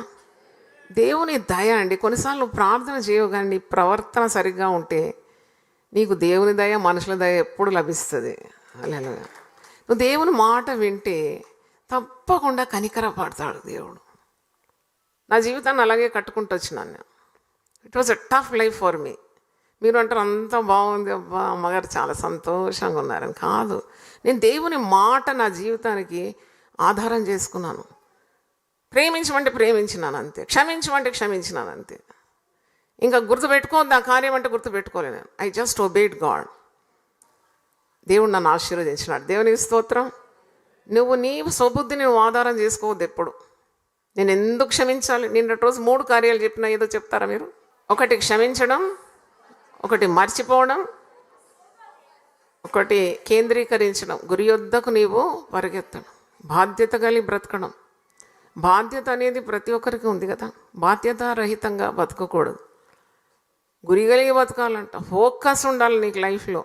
S2: దేవుని దయ అండి. కొన్నిసార్లు నువ్వు ప్రార్థన చేయవు, కానీ నీ ప్రవర్తన సరిగ్గా ఉంటే నీకు దేవుని దయ, మనుషుల దయ ఎప్పుడు లభిస్తుంది. హల్లెలూయా. నువ్వు దేవుని మాట వింటే తప్పకుండా కనికర పడతాడు దేవుడు. నా జీవితాన్ని అలాగే కట్టుకుంటూ వచ్చినాను నేను. It was a tough life for me. మీరు అంటారు అంతా బాగుంది, అబ్బా అమ్మగారు చాలా సంతోషంగా ఉన్నారని. కాదు, నేను దేవుని మాట నా జీవితానికి ఆధారం చేసుకున్నాను. ప్రేమించమంటే ప్రేమించినాను అంతే, క్షమించమంటే క్షమించినాను అంతే. ఇంకా గుర్తుపెట్టుకోవద్దు ఆ కార్యం అంటే గుర్తుపెట్టుకోలేను. I just obeyed God. దేవుడు నన్ను ఆశీర్వదించినాడు. దేవునికి స్తోత్రం. నువ్వు నీ స్వబుద్ధిని నువ్వు ఆధారం చేసుకోవద్దు ఎప్పుడు. నేను ఎందుకు క్షమించాలి? నిన్నటి రోజు 3 కార్యాలు చెప్పినా, ఏదో చెప్తారా మీరు? ఒకటి క్షమించడం, ఒకటి మర్చిపోవడం, ఒకటి కేంద్రీకరించడం, గురి యొద్దకు నీవు పరిగెత్తడం, బాధ్యత కలిగి బ్రతకడం. బాధ్యత అనేది ప్రతి ఒక్కరికి ఉంది కదా. బాధ్యత రహితంగా బతకకూడదు, గురి కలిగి బతకాలంట. ఫోకస్ ఉండాలి నీకు లైఫ్లో.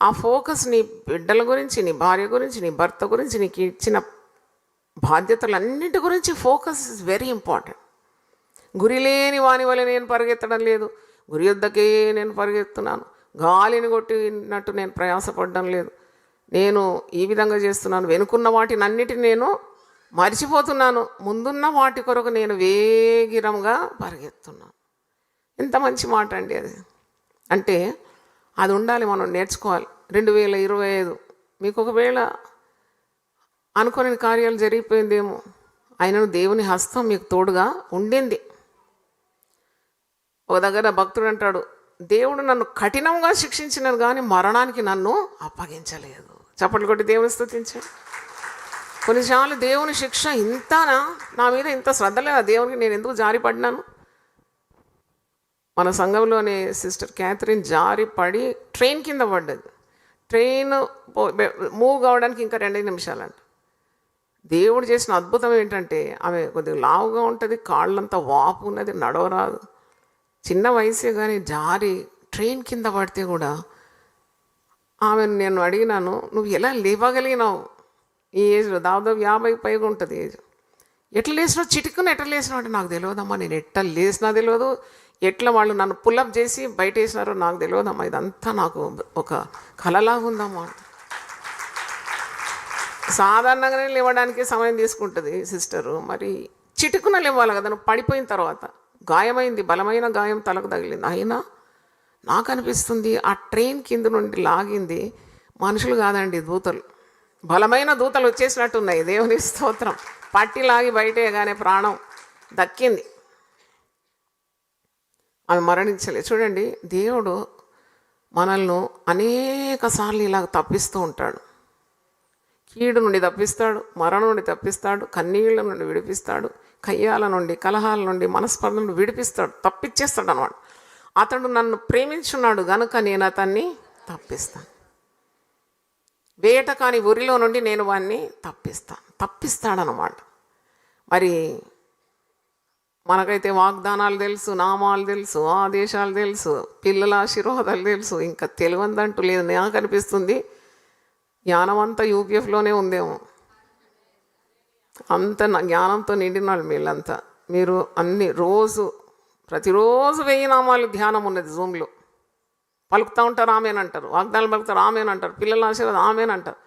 S2: ఆ ఫోకస్ నీ బిడ్డల గురించి, నీ భార్య గురించి, నీ భర్త గురించి, నీకు ఇచ్చిన బాధ్యతలన్నిటి గురించి ఫోకస్ ఇస్ వెరీ ఇంపార్టెంట్. గురి లేని వాని వల్ల నేను పరిగెత్తడం లేదు, గురి యొద్దకే నేను పరిగెత్తున్నాను. గాలిని కొట్టినట్టు నేను ప్రయాసపడడం లేదు. నేను ఈ విధంగా చేస్తున్నాను, వెనుకున్న వాటిని అన్నిటిని నేను మర్చిపోతున్నాను, ముందున్న వాటి కొరకు నేను వేగిరంగా పరిగెత్తున్నాను. ఎంత మంచి మాట అండి అది. అంటే అది ఉండాలి, మనం నేర్చుకోవాలి. 2025 మీకు ఒకవేళ అనుకోని కార్యాలు జరిగిపోయిందేమో, అయినను దేవుని హస్తం మీకు తోడుగా ఉండింది. ఒక దగ్గర భక్తుడు అంటాడు, దేవుడు నన్ను కఠినంగా శిక్షించినాడు కానీ మరణానికి నన్ను అప్పగించలేదు. చప్పట్లు కొట్టి దేవుని స్తుతించాడు. కొన్నిసార్లు దేవుని శిక్ష ఇంతనా, నా మీద ఇంత శ్రద్ధ లేదా దేవునికి, నేను ఎందుకు జారిపడినాను? మన సంఘంలోని సిస్టర్ క్యాథరిన్ జారి పడి ట్రైన్ కింద పడ్డది. ట్రైన్ మూవ్ కావడానికి ఇంకా 2 నిమిషాలంట. దేవుడు చేసిన అద్భుతం ఏంటంటే, ఆమె కొద్దిగా లావుగా ఉంటుంది, కాళ్ళంతా వాపు ఉన్నది, నడవరాదు, చిన్న వయసే కానీ జారి ట్రైన్ కింద పడితే కూడా ఆమెను నేను అడిగినాను, నువ్వు ఎలా లేవగలిగినావు? ఈ ఏజ్లో దాదాపు 50 పైగా ఉంటుంది ఏజ్. ఎట్లా లేచినావు? చిటికుని ఎట్లా లేచినావు అంటే, నాకు తెలియదమ్మా, నేను ఎట్లా లేచినా తెలియదు, ఎట్లా వాళ్ళు నన్ను పుల్లప్ చేసి బయట వేసినారో నాకు తెలియదమ్మా, ఇదంతా నాకు ఒక కలలాగా ఉందమ్మా. సాధారణంగానే లేవడానికి సమయం తీసుకుంటుంది సిస్టరు, మరి చిటుకున లేవాలి కదా. నువ్వు పడిపోయిన తర్వాత గాయమైంది, బలమైన గాయం తలకు తగిలింది. అయినా నాకు అనిపిస్తుంది ఆ ట్రైన్ కింద నుండి లాగింది మనుషులు కాదండి, దూతలు. బలమైన దూతలు వచ్చేసినట్టున్నాయి. దేవుని స్తోత్రం. పట్టి లాగి బయటేగానే ప్రాణం దక్కింది, ఆమె మరణించలేదు. చూడండి, దేవుడు మనల్ని అనేక సార్లు ఇలాగ తప్పిస్తూ ఉంటాడు. కీడు నుండి తప్పిస్తాడు, మరణం నుండి తప్పిస్తాడు, కన్నీళ్ళ నుండి విడిపిస్తాడు, కయ్యాల నుండి, కలహాల నుండి, మనస్పర్ధ నుండి విడిపిస్తాడు, తప్పించేస్తాడు అన్నమాట. అతడు నన్ను ప్రేమించున్నాడు గనుక నేను అతన్ని తప్పిస్తాను, వేట కాని ఊరిలో నుండి నేను వాడిని తప్పిస్తాడనమాట. మరి మనకైతే వాగ్దానాలు తెలుసు, నామాలు తెలుసు, ఆదేశాలు తెలుసు, పిల్లల ఆశీర్వాదాలు తెలుసు, ఇంకా తెలివందంటూ లేదు. నాకు అనిపిస్తుంది జ్ఞానం అంతా యూపీఎఫ్లోనే ఉందేమో. అంత జ్ఞానంతో నిండిన వాళ్ళు వీళ్ళంతా. మీరు అన్ని ప్రతిరోజు 1000 నామాలు ధ్యానం ఉన్నది జూమ్లో. పలుకుతూ ఉంటారు, ఆమెనంటారు, వాగ్దానాలు పలుకుతారు, ఆమెనంటారు, పిల్లల ఆశీర్వాదం ఆమెనంటారు.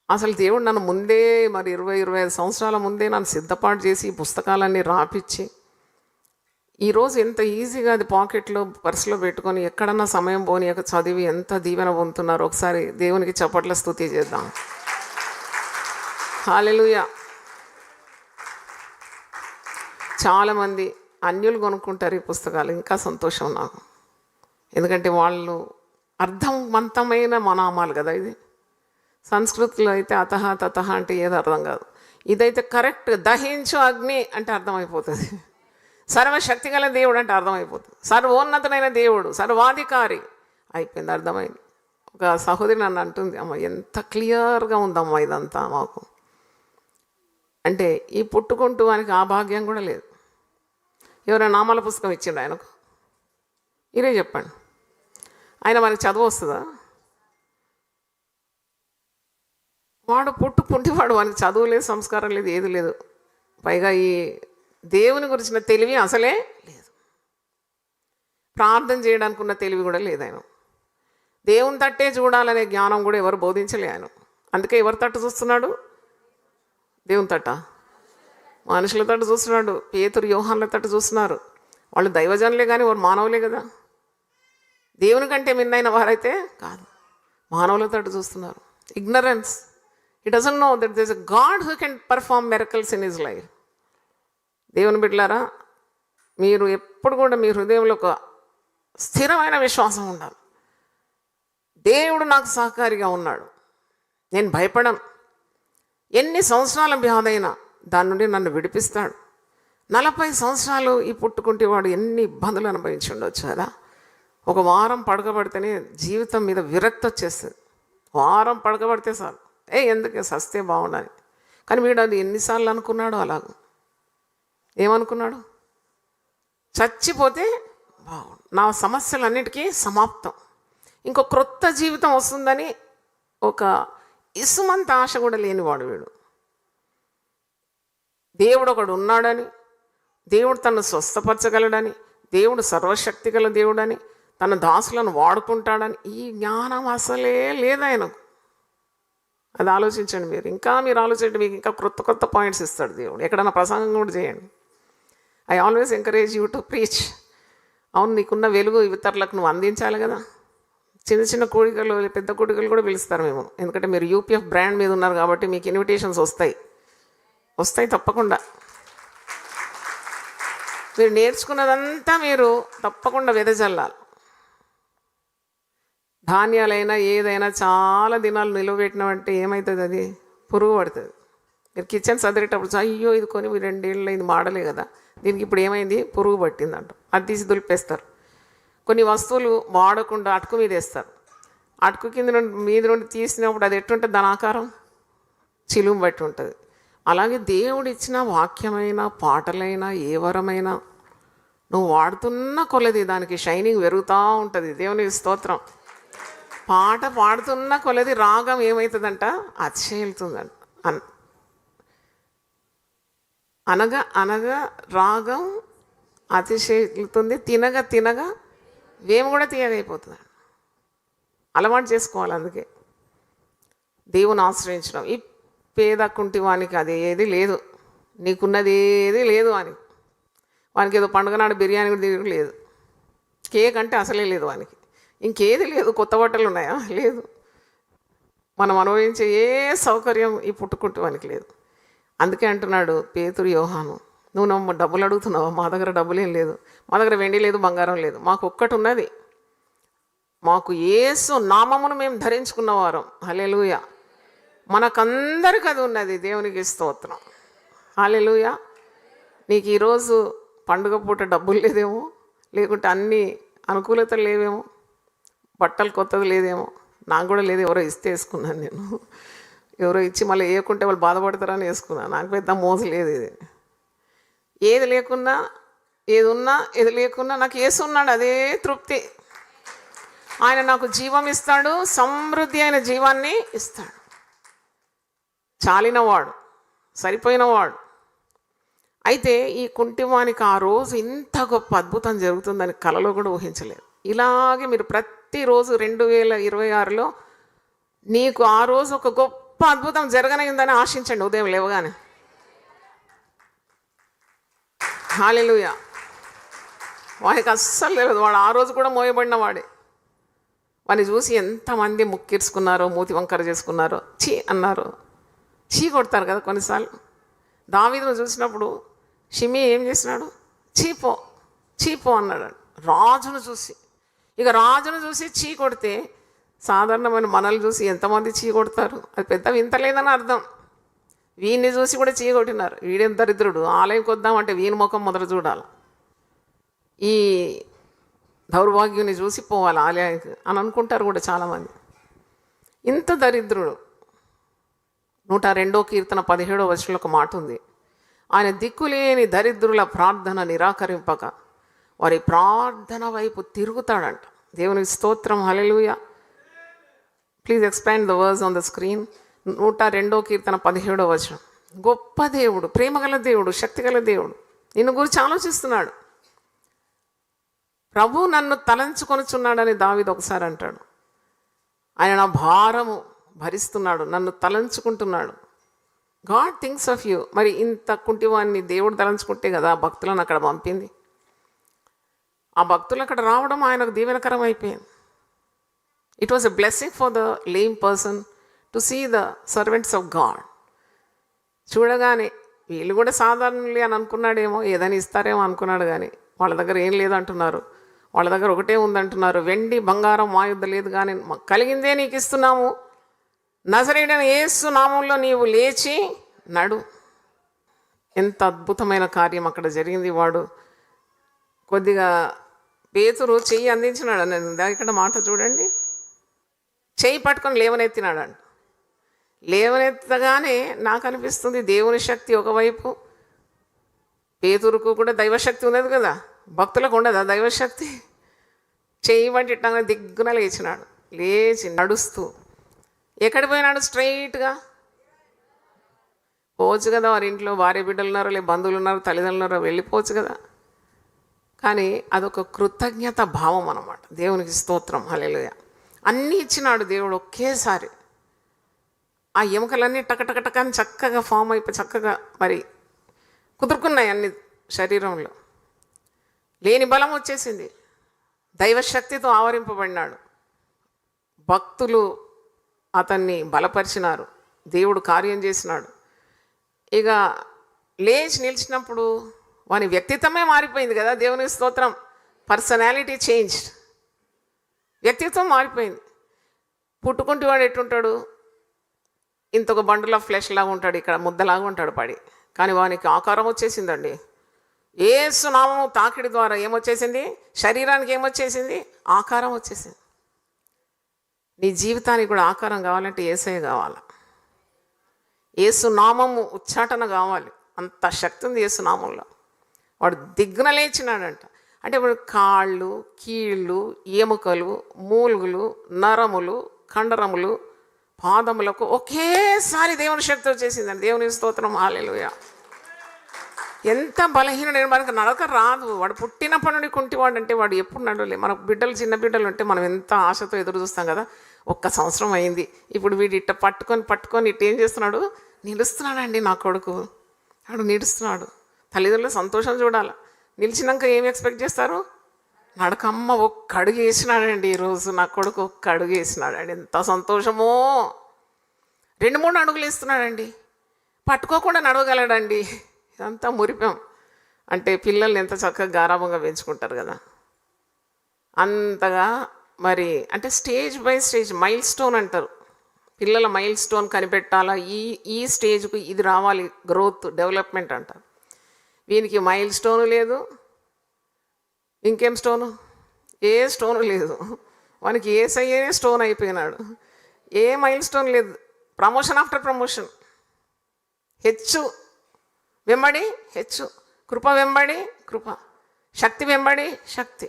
S2: అసలు దేవుడు నన్ను ముందే, మరి 20-25 సంవత్సరాల ముందే నన్ను సిద్ధపాటు చేసి ఈ పుస్తకాలన్నీ రాపిచ్చి, ఈరోజు ఎంత ఈజీగా అది పాకెట్లో పర్సులో పెట్టుకొని ఎక్కడన్నా సమయం పోనీయక చదివి ఎంత దీవెన పొందుతున్నారో ఒకసారి దేవునికి చప్పట్ల స్తుతి చేద్దాం. హల్లెలూయా. చాలామంది అన్యులు కొనుక్కుంటారు ఈ పుస్తకాలు, ఇంకా సంతోషం నాకు. ఎందుకంటే వాళ్ళు అర్థవంతమైన నామాలు కదా. ఇది సంస్కృతిలో అయితే అతహ తతహ అంటే ఏదో అర్థం కాదు. ఇదైతే కరెక్ట్. దహించు అగ్ని అంటే అర్థమైపోతుంది. సర్వశక్తి గల దేవుడు అంటే అర్థమైపోతుంది. సర్వోన్నతమైన దేవుడు, సర్వాధికారి అయిపోయింది, అర్థమైంది. ఒక సహోదరి నన్ను అంటుంది, అమ్మ ఎంత క్లియర్గా ఉందమ్మా ఇదంతా మాకు అంటే. ఈ పుట్టుకుంటూ ఆయనకి ఆ భాగ్యం కూడా లేదు. ఎవరైనా నామాల పుస్తకం ఇచ్చిండు ఆయనకు? మీరే చెప్పండి. ఆయన మనకి చదువు వస్తుందా? వాడు పుట్టుకుంటేవాడు, వానికి చదువు లేదు, సంస్కారం లేదు, ఏది లేదు. పైగా ఈ దేవుని గురించిన తెలివి అసలే లేదు. ప్రార్థన చేయడానికి ఉన్న తెలివి కూడా లేదు ఆయన. దేవుని తట్టే చూడాలనే జ్ఞానం కూడా ఎవరు బోధించలే ఆయన. అందుకే ఎవరి తట్టు చూస్తున్నాడు? దేవుని తట్ట, మనుషుల తట్టు చూస్తున్నాడు. పేతురు యోహాన్ల తట్టు చూస్తున్నారు. వాళ్ళు దైవజనులే కానీ వారు మానవులే కదా. దేవుని కంటే మిన్నైన వారైతే కాదు, మానవులతో చూస్తున్నారు. Ignorance. He doesn't know that there's a God who can perform miracles in his life. దేవుని బిడ్డలారా, మీరు ఎప్పుడు కూడా మీ హృదయంలో ఒక స్థిరమైన విశ్వాసం ఉండాలి. దేవుడు నాకు సహకారిగా ఉన్నాడు, నేను భయపడను. ఎన్ని సంవత్సరాల వ్యాధైనా దాని నుండి నన్ను విడిపిస్తాడు. 40 సంవత్సరాలు ఈ పుట్టుకుంటే వాడు ఎన్ని ఇబ్బందులు అనుభవించి ఉండొచ్చు కదా. ఒక వారం పడకబడితేనే జీవితం మీద విరక్తి వచ్చేస్తుంది. వారం పడకబడితే చాలు, ఎందుకు సస్తే బాగుండాలి. కానీ వీడు అది ఎన్నిసార్లు అనుకున్నాడు, అలాగూ ఏమనుకున్నాడు, చచ్చిపోతే బాగుండు, నా సమస్యలన్నిటికీ సమాప్తం, ఇంకో క్రొత్త జీవితం వస్తుందని ఒక ఇసుమంత ఆశ కూడా లేనివాడు వీడు. దేవుడు ఒకడు ఉన్నాడని, దేవుడు తనను స్వస్థపరచగలడని, దేవుడు సర్వశక్తి గల దేవుడని, తన దాసులను వాడుకుంటాడని ఈ జ్ఞానం అసలే లేదు ఆయనకు. అది ఆలోచించండి మీరు. ఇంకా మీరు ఆలోచించండి, మీకు ఇంకా కొత్త కొత్త పాయింట్స్ ఇస్తాడు దేవుడు. ఎక్కడన్నా ప్రసంగం కూడా చేయండి. I always encourage you to preach. అవును, నీకున్న వెలుగు ఇతరులకు నువ్వు అందించాలి కదా. చిన్న చిన్న కోడికలు, పెద్ద కోడికలు కూడా పిలుస్తారు మేము, ఎందుకంటే మీరు యూపీఎఫ్ బ్రాండ్ మీద ఉన్నారు కాబట్టి మీకు ఇన్విటేషన్స్ వస్తాయి తప్పకుండా. మీరు నేర్చుకున్నదంతా మీరు తప్పకుండా వెదజల్లాలి. ధాన్యాలైనా ఏదైనా చాలా దినాలు నిలవబెట్టినామంటే ఏమవుతుంది, అది పురుగు పడుతుంది. మీరు కిచెన్ సదిరేటప్పుడు అయ్యో ఇది కొని 2 ఏళ్ళు ఇది మాడలే కదా, దీనికి ఇప్పుడు ఏమైంది, పురుగు పట్టిందంట, అది తీసి దులిపేస్తారు. కొన్ని వస్తువులు వాడకుండా అటుకు మీద వేస్తారు. అటుకు మీద నుండి తీసినప్పుడు అది ఎట్టుంటుంది, దాని ఆకారం చిలుము బట్టి ఉంటుంది. అలాగే దేవుడు ఇచ్చిన వాక్యమైన, పాటలైనా, ఏ వరమైనా నువ్వు వాడుతున్న కొలది దానికి షైనింగ్ పెరుగుతూ ఉంటుంది. దేవునికి స్తోత్రం. పాట పాడుతున్న కొలది రాగం ఏమవుతుందంట, అతిశయిల్తుందంట. అనగా అనగా రాగం అతిశయిల్తుంది, తినగా తినగా వేము కూడా తీయగైపోతుంది. అలవాటు చేసుకోవాలి. అందుకే దేవుని ఆశ్రయించడం. ఈ పేద కుంటి వానికి అది ఏది లేదు, నీకున్నది ఏది లేదు అని. వానికి ఏదో పండుగ నాడు బిర్యానీ కూడా తిరిగి లేదు, కేక్ అంటే అసలే లేదు వానికి, ఇంకేది లేదు. కొత్త బట్టలు ఉన్నాయా, లేదు. మనం అనుభవించే ఏ సౌకర్యం ఈ పుట్టుకుంటూ వానికి లేదు. అందుకే అంటున్నాడు పేతురు, యోహాను, నువ్వు డబ్బులు అడుగుతున్నావా, మా దగ్గర డబ్బులేం లేదు, మా దగ్గర వెండి లేదు, బంగారం లేదు, మాకు ఒక్కటి ఉన్నది, మాకు యేసు నామమును మేము ధరించుకున్నవారం. హల్లెలూయా. మనకందరికి అది ఉన్నది. దేవునికి స్తోత్రం. హల్లెలూయా. నీకు ఈరోజు పండుగ పూట డబ్బులు లేదేమో, లేకుంటే అన్ని అనుకూలతలు లేవేమో, బట్టలు కొత్తది లేదేమో, నాకు కూడా లేదు, ఎవరో ఇస్తే వేసుకున్నాను నేను. ఎవరో ఇచ్చి మళ్ళీ వేయకుంటే వాళ్ళు బాధపడతారని వేసుకున్నాను. నాకు పెద్ద మోజు లేదు. ఇది ఏది లేకున్నా, ఏది ఉన్నా, ఏది లేకున్నా నాకు యేసు ఉన్నాడు, అదే తృప్తి. ఆయన నాకు జీవం ఇస్తాడు, సమృద్ధి అయిన జీవాన్ని ఇస్తాడు. చాలినవాడు, సరిపోయినవాడు. అయితే ఈ కుంటివానికి ఆ రోజు ఇంత గొప్ప అద్భుతం జరుగుతుందని కలలో కూడా ఊహించలేదు. ఇలాగే మీరు ప్రతిరోజు 2026లో నీకు ఆ రోజు ఒక గొప్ప అద్భుతం జరగనైందని ఆశించండి ఉదయం లేవగానే. హల్లెలూయా. వాడికి అస్సలు తెలియదు, వాడు ఆ రోజు కూడా మోయబడిన వాడే. వాడిని చూసి ఎంతమంది ముక్కిర్చుకున్నారో, మూతి వంకర చేసుకున్నారో, చీ అన్నారు. చీ కొడతారు కదా కొన్నిసార్లు. దావీదును చూసినప్పుడు షిమి ఏం చేసినాడు, చీపో అన్నాడు రాజును చూసి. ఇక రాజును చూసి చీ కొడితే సాధారణమైన మనల్ని చూసి ఎంతమంది చీ కొడతారు, అది పెద్ద వింత లేదని అర్థం. వీడిని చూసి కూడా చీ కొట్టినారు. వీడేం దరిద్రుడు, ఆలయంకి వద్దామంటే వీని ముఖం మొదట చూడాలి, ఈ దౌర్భాగ్యుని చూసి పోవాలి ఆలయానికి అని అనుకుంటారు కూడా చాలామంది. ఇంత దరిద్రుడు. 102వ కీర్తన 17వ వచనంలో ఒక మాట ఉంది, ఆయన దిక్కులేని దరిద్రుల ప్రార్థన నిరాకరింపక వారి ప్రార్థన వైపు తిరుగుతాడంట. దేవునికి స్తోత్రం. Hallelujah. Please expand the words on the screen. 102వ కీర్తన 17వ వచనం. గొప్ప దేవుడు, ప్రేమగల దేవుడు, శక్తిగల దేవుడు నిన్ను గురించి ఆలోచిస్తున్నాడు. ప్రభు నన్ను తలంచుకొనుచున్నాడని దావీదు ఒకసారి అంటాడు. ఆయన నా భారము భరిస్తున్నాడు, నన్ను తలంచుకుంటున్నాడు. God thinks of you. మరి ఇంత కుంటివాన్ని దేవుడు తలంచుకుంటే కదా భక్తులను అక్కడ పంపింది. ఆ భక్తులు అక్కడ రావడం ఆయనకు దీవెనకరం అయిపోయింది. It was a blessing for the lame person to see the servants of God. చూడగానే వీళ్ళు కూడా సాధారణలే అని అనుకున్నాడేమో, ఏదైనా ఇస్తారేమో అనుకున్నాడు. కానీ వాళ్ళ దగ్గర ఏం లేదంటున్నారు, వాళ్ళ దగ్గర ఒకటే ఉందంటున్నారు. వెండి బంగారం మా యుద్ధ లేదు, కానీ కలిగిందే నీకు ఇస్తున్నాము, నజరేయుడైన యేసు నామంలో నీవు లేచి నడు. ఎంత అద్భుతమైన కార్యం అక్కడ జరిగింది. వాడు కొద్దిగా పేతురు చెయ్యి అందించినాడు. నేను ఇక్కడ మాట చూడండి, చెయ్యి పట్టుకొని లేవనెత్తినాడు అంట. లేవనెత్తగానే నాకు అనిపిస్తుంది దేవుని శక్తి ఒకవైపు, పేతురుకు కూడా దైవశక్తి ఉన్నది కదా, భక్తులకు ఉండదా దైవశక్తి? చెయ్యి బట్టి ఇట్టంగా దిగ్గున లేచినాడు. లేచి నడుస్తూ ఎక్కడికి పోయినాడు? స్ట్రైట్గా పోవచ్చు కదా, వారి ఇంట్లో భార్య బిడ్డలు ఉన్నారో, లే బంధువులు ఉన్నారో, తల్లిదండ్రులు ఉన్నారో, వెళ్ళిపోవచ్చు కదా. కానీ అదొక కృతజ్ఞత భావం అన్నమాట. దేవునికి స్తోత్రం, హల్లెలూయా. అన్నీ ఇచ్చినాడు దేవుడు ఒకేసారి. ఆ ఎముకలన్నీ టకటకటకని చక్కగా ఫామ్ అయిపోయి చక్కగా మరి కుదురుకున్నాయి అన్ని శరీరంలో. లేని బలం వచ్చేసింది. దైవశక్తితో ఆవరింపబడినాడు. భక్తులు అతన్ని బలపరిచినారు, దేవుడు కార్యం చేసినాడు. ఇక లేచి నిలిచినప్పుడు వాని వ్యక్తిత్వమే మారిపోయింది కదా. దేవునికి స్తోత్రం. పర్సనాలిటీ చేంజ్, వ్యక్తిత్వం మారిపోయింది. పుట్టుకుంటే వాడు ఎట్టుంటాడు? ఇంతొక బండిల్ ఆఫ్ ఫ్లెష్ లాగా ఉంటాడు, ఇక్కడ ముద్దలాగా ఉంటాడు పడి. కానీ వానికి ఆకారం వచ్చేసిందండి. యేసు నామము తాకిడి ద్వారా ఏమొచ్చేసింది? శరీరానికి ఏమొచ్చేసింది? ఆకారం వచ్చేసింది. నీ జీవితానికి కూడా ఆకారం కావాలంటే యేసయ్య కావాలి. యేసు నామము ఉచ్చాటన కావాలి. అంత శక్తి ఉంది యేసు నామంలో. వాడు దిగ్గున లేచినాడంట. అంటే ఇప్పుడు కాళ్ళు, కీళ్ళు, ఎముకలు, మూలుగులు, నరములు, కండరములు, పాదములకు ఒకేసారి దేవుని శక్తి వచ్చేసిందండి. దేవుని స్తోత్రం, హల్లెలూయా. ఎంత బలహీనుడు, మనకు నడక రాదు. వాడు పుట్టినప్పటి నుండి కుంటివాడు అంటే వాడు ఎప్పుడు నడవలే. మన బిడ్డలు, చిన్న బిడ్డలు ఉంటే మనం ఎంత ఆశతో ఎదురు చూస్తాం కదా. 1 సంవత్సరం అయింది, ఇప్పుడు వీడు ఇట్ట పట్టుకొని ఇట్ట ఏం చేస్తున్నాడు? నిలుస్తున్నాడండి నా కొడుకు. వాడు నిలుస్తున్నాడు. తల్లిదండ్రులు సంతోషం చూడాలి. నిలిచినాక ఏం ఎక్స్పెక్ట్ చేస్తారు? నడకమ్మ ఒక్క అడుగు వేసినాడండి ఈరోజు నా కొడుకు, ఒక్క అడుగు వేసినాడండి. ఎంత సంతోషమో. 2-3 అడుగులు వేస్తున్నాడండి. పట్టుకోకుండా నడవగలడండి. ఇదంతా మురిపం. అంటే పిల్లల్ని ఎంత చక్కగా గారాబంగా పెంచుకుంటారు కదా, అంతగా మరి అంటే stage by stage mile stone అంటారు. పిల్లల మైల్ స్టోన్ కనిపెట్టాలా, ఈ స్టేజ్కు ఇది రావాలి, గ్రోత్ డెవలప్మెంట్ అంటారు. వీనికి మైల్ స్టోను లేదు, ఇంకేం స్టోను? ఏ స్టోను లేదు. వానికి యేసయ్యే స్టోన్ అయిపోయినాడు. ఏ మైల్ స్టోన్ లేదు. ప్రమోషన్ ఆఫ్టర్ ప్రమోషన్, హెచ్చు వెంబడి హెచ్చు, కృప వెంబడి కృప, శక్తి వెంబడి శక్తి.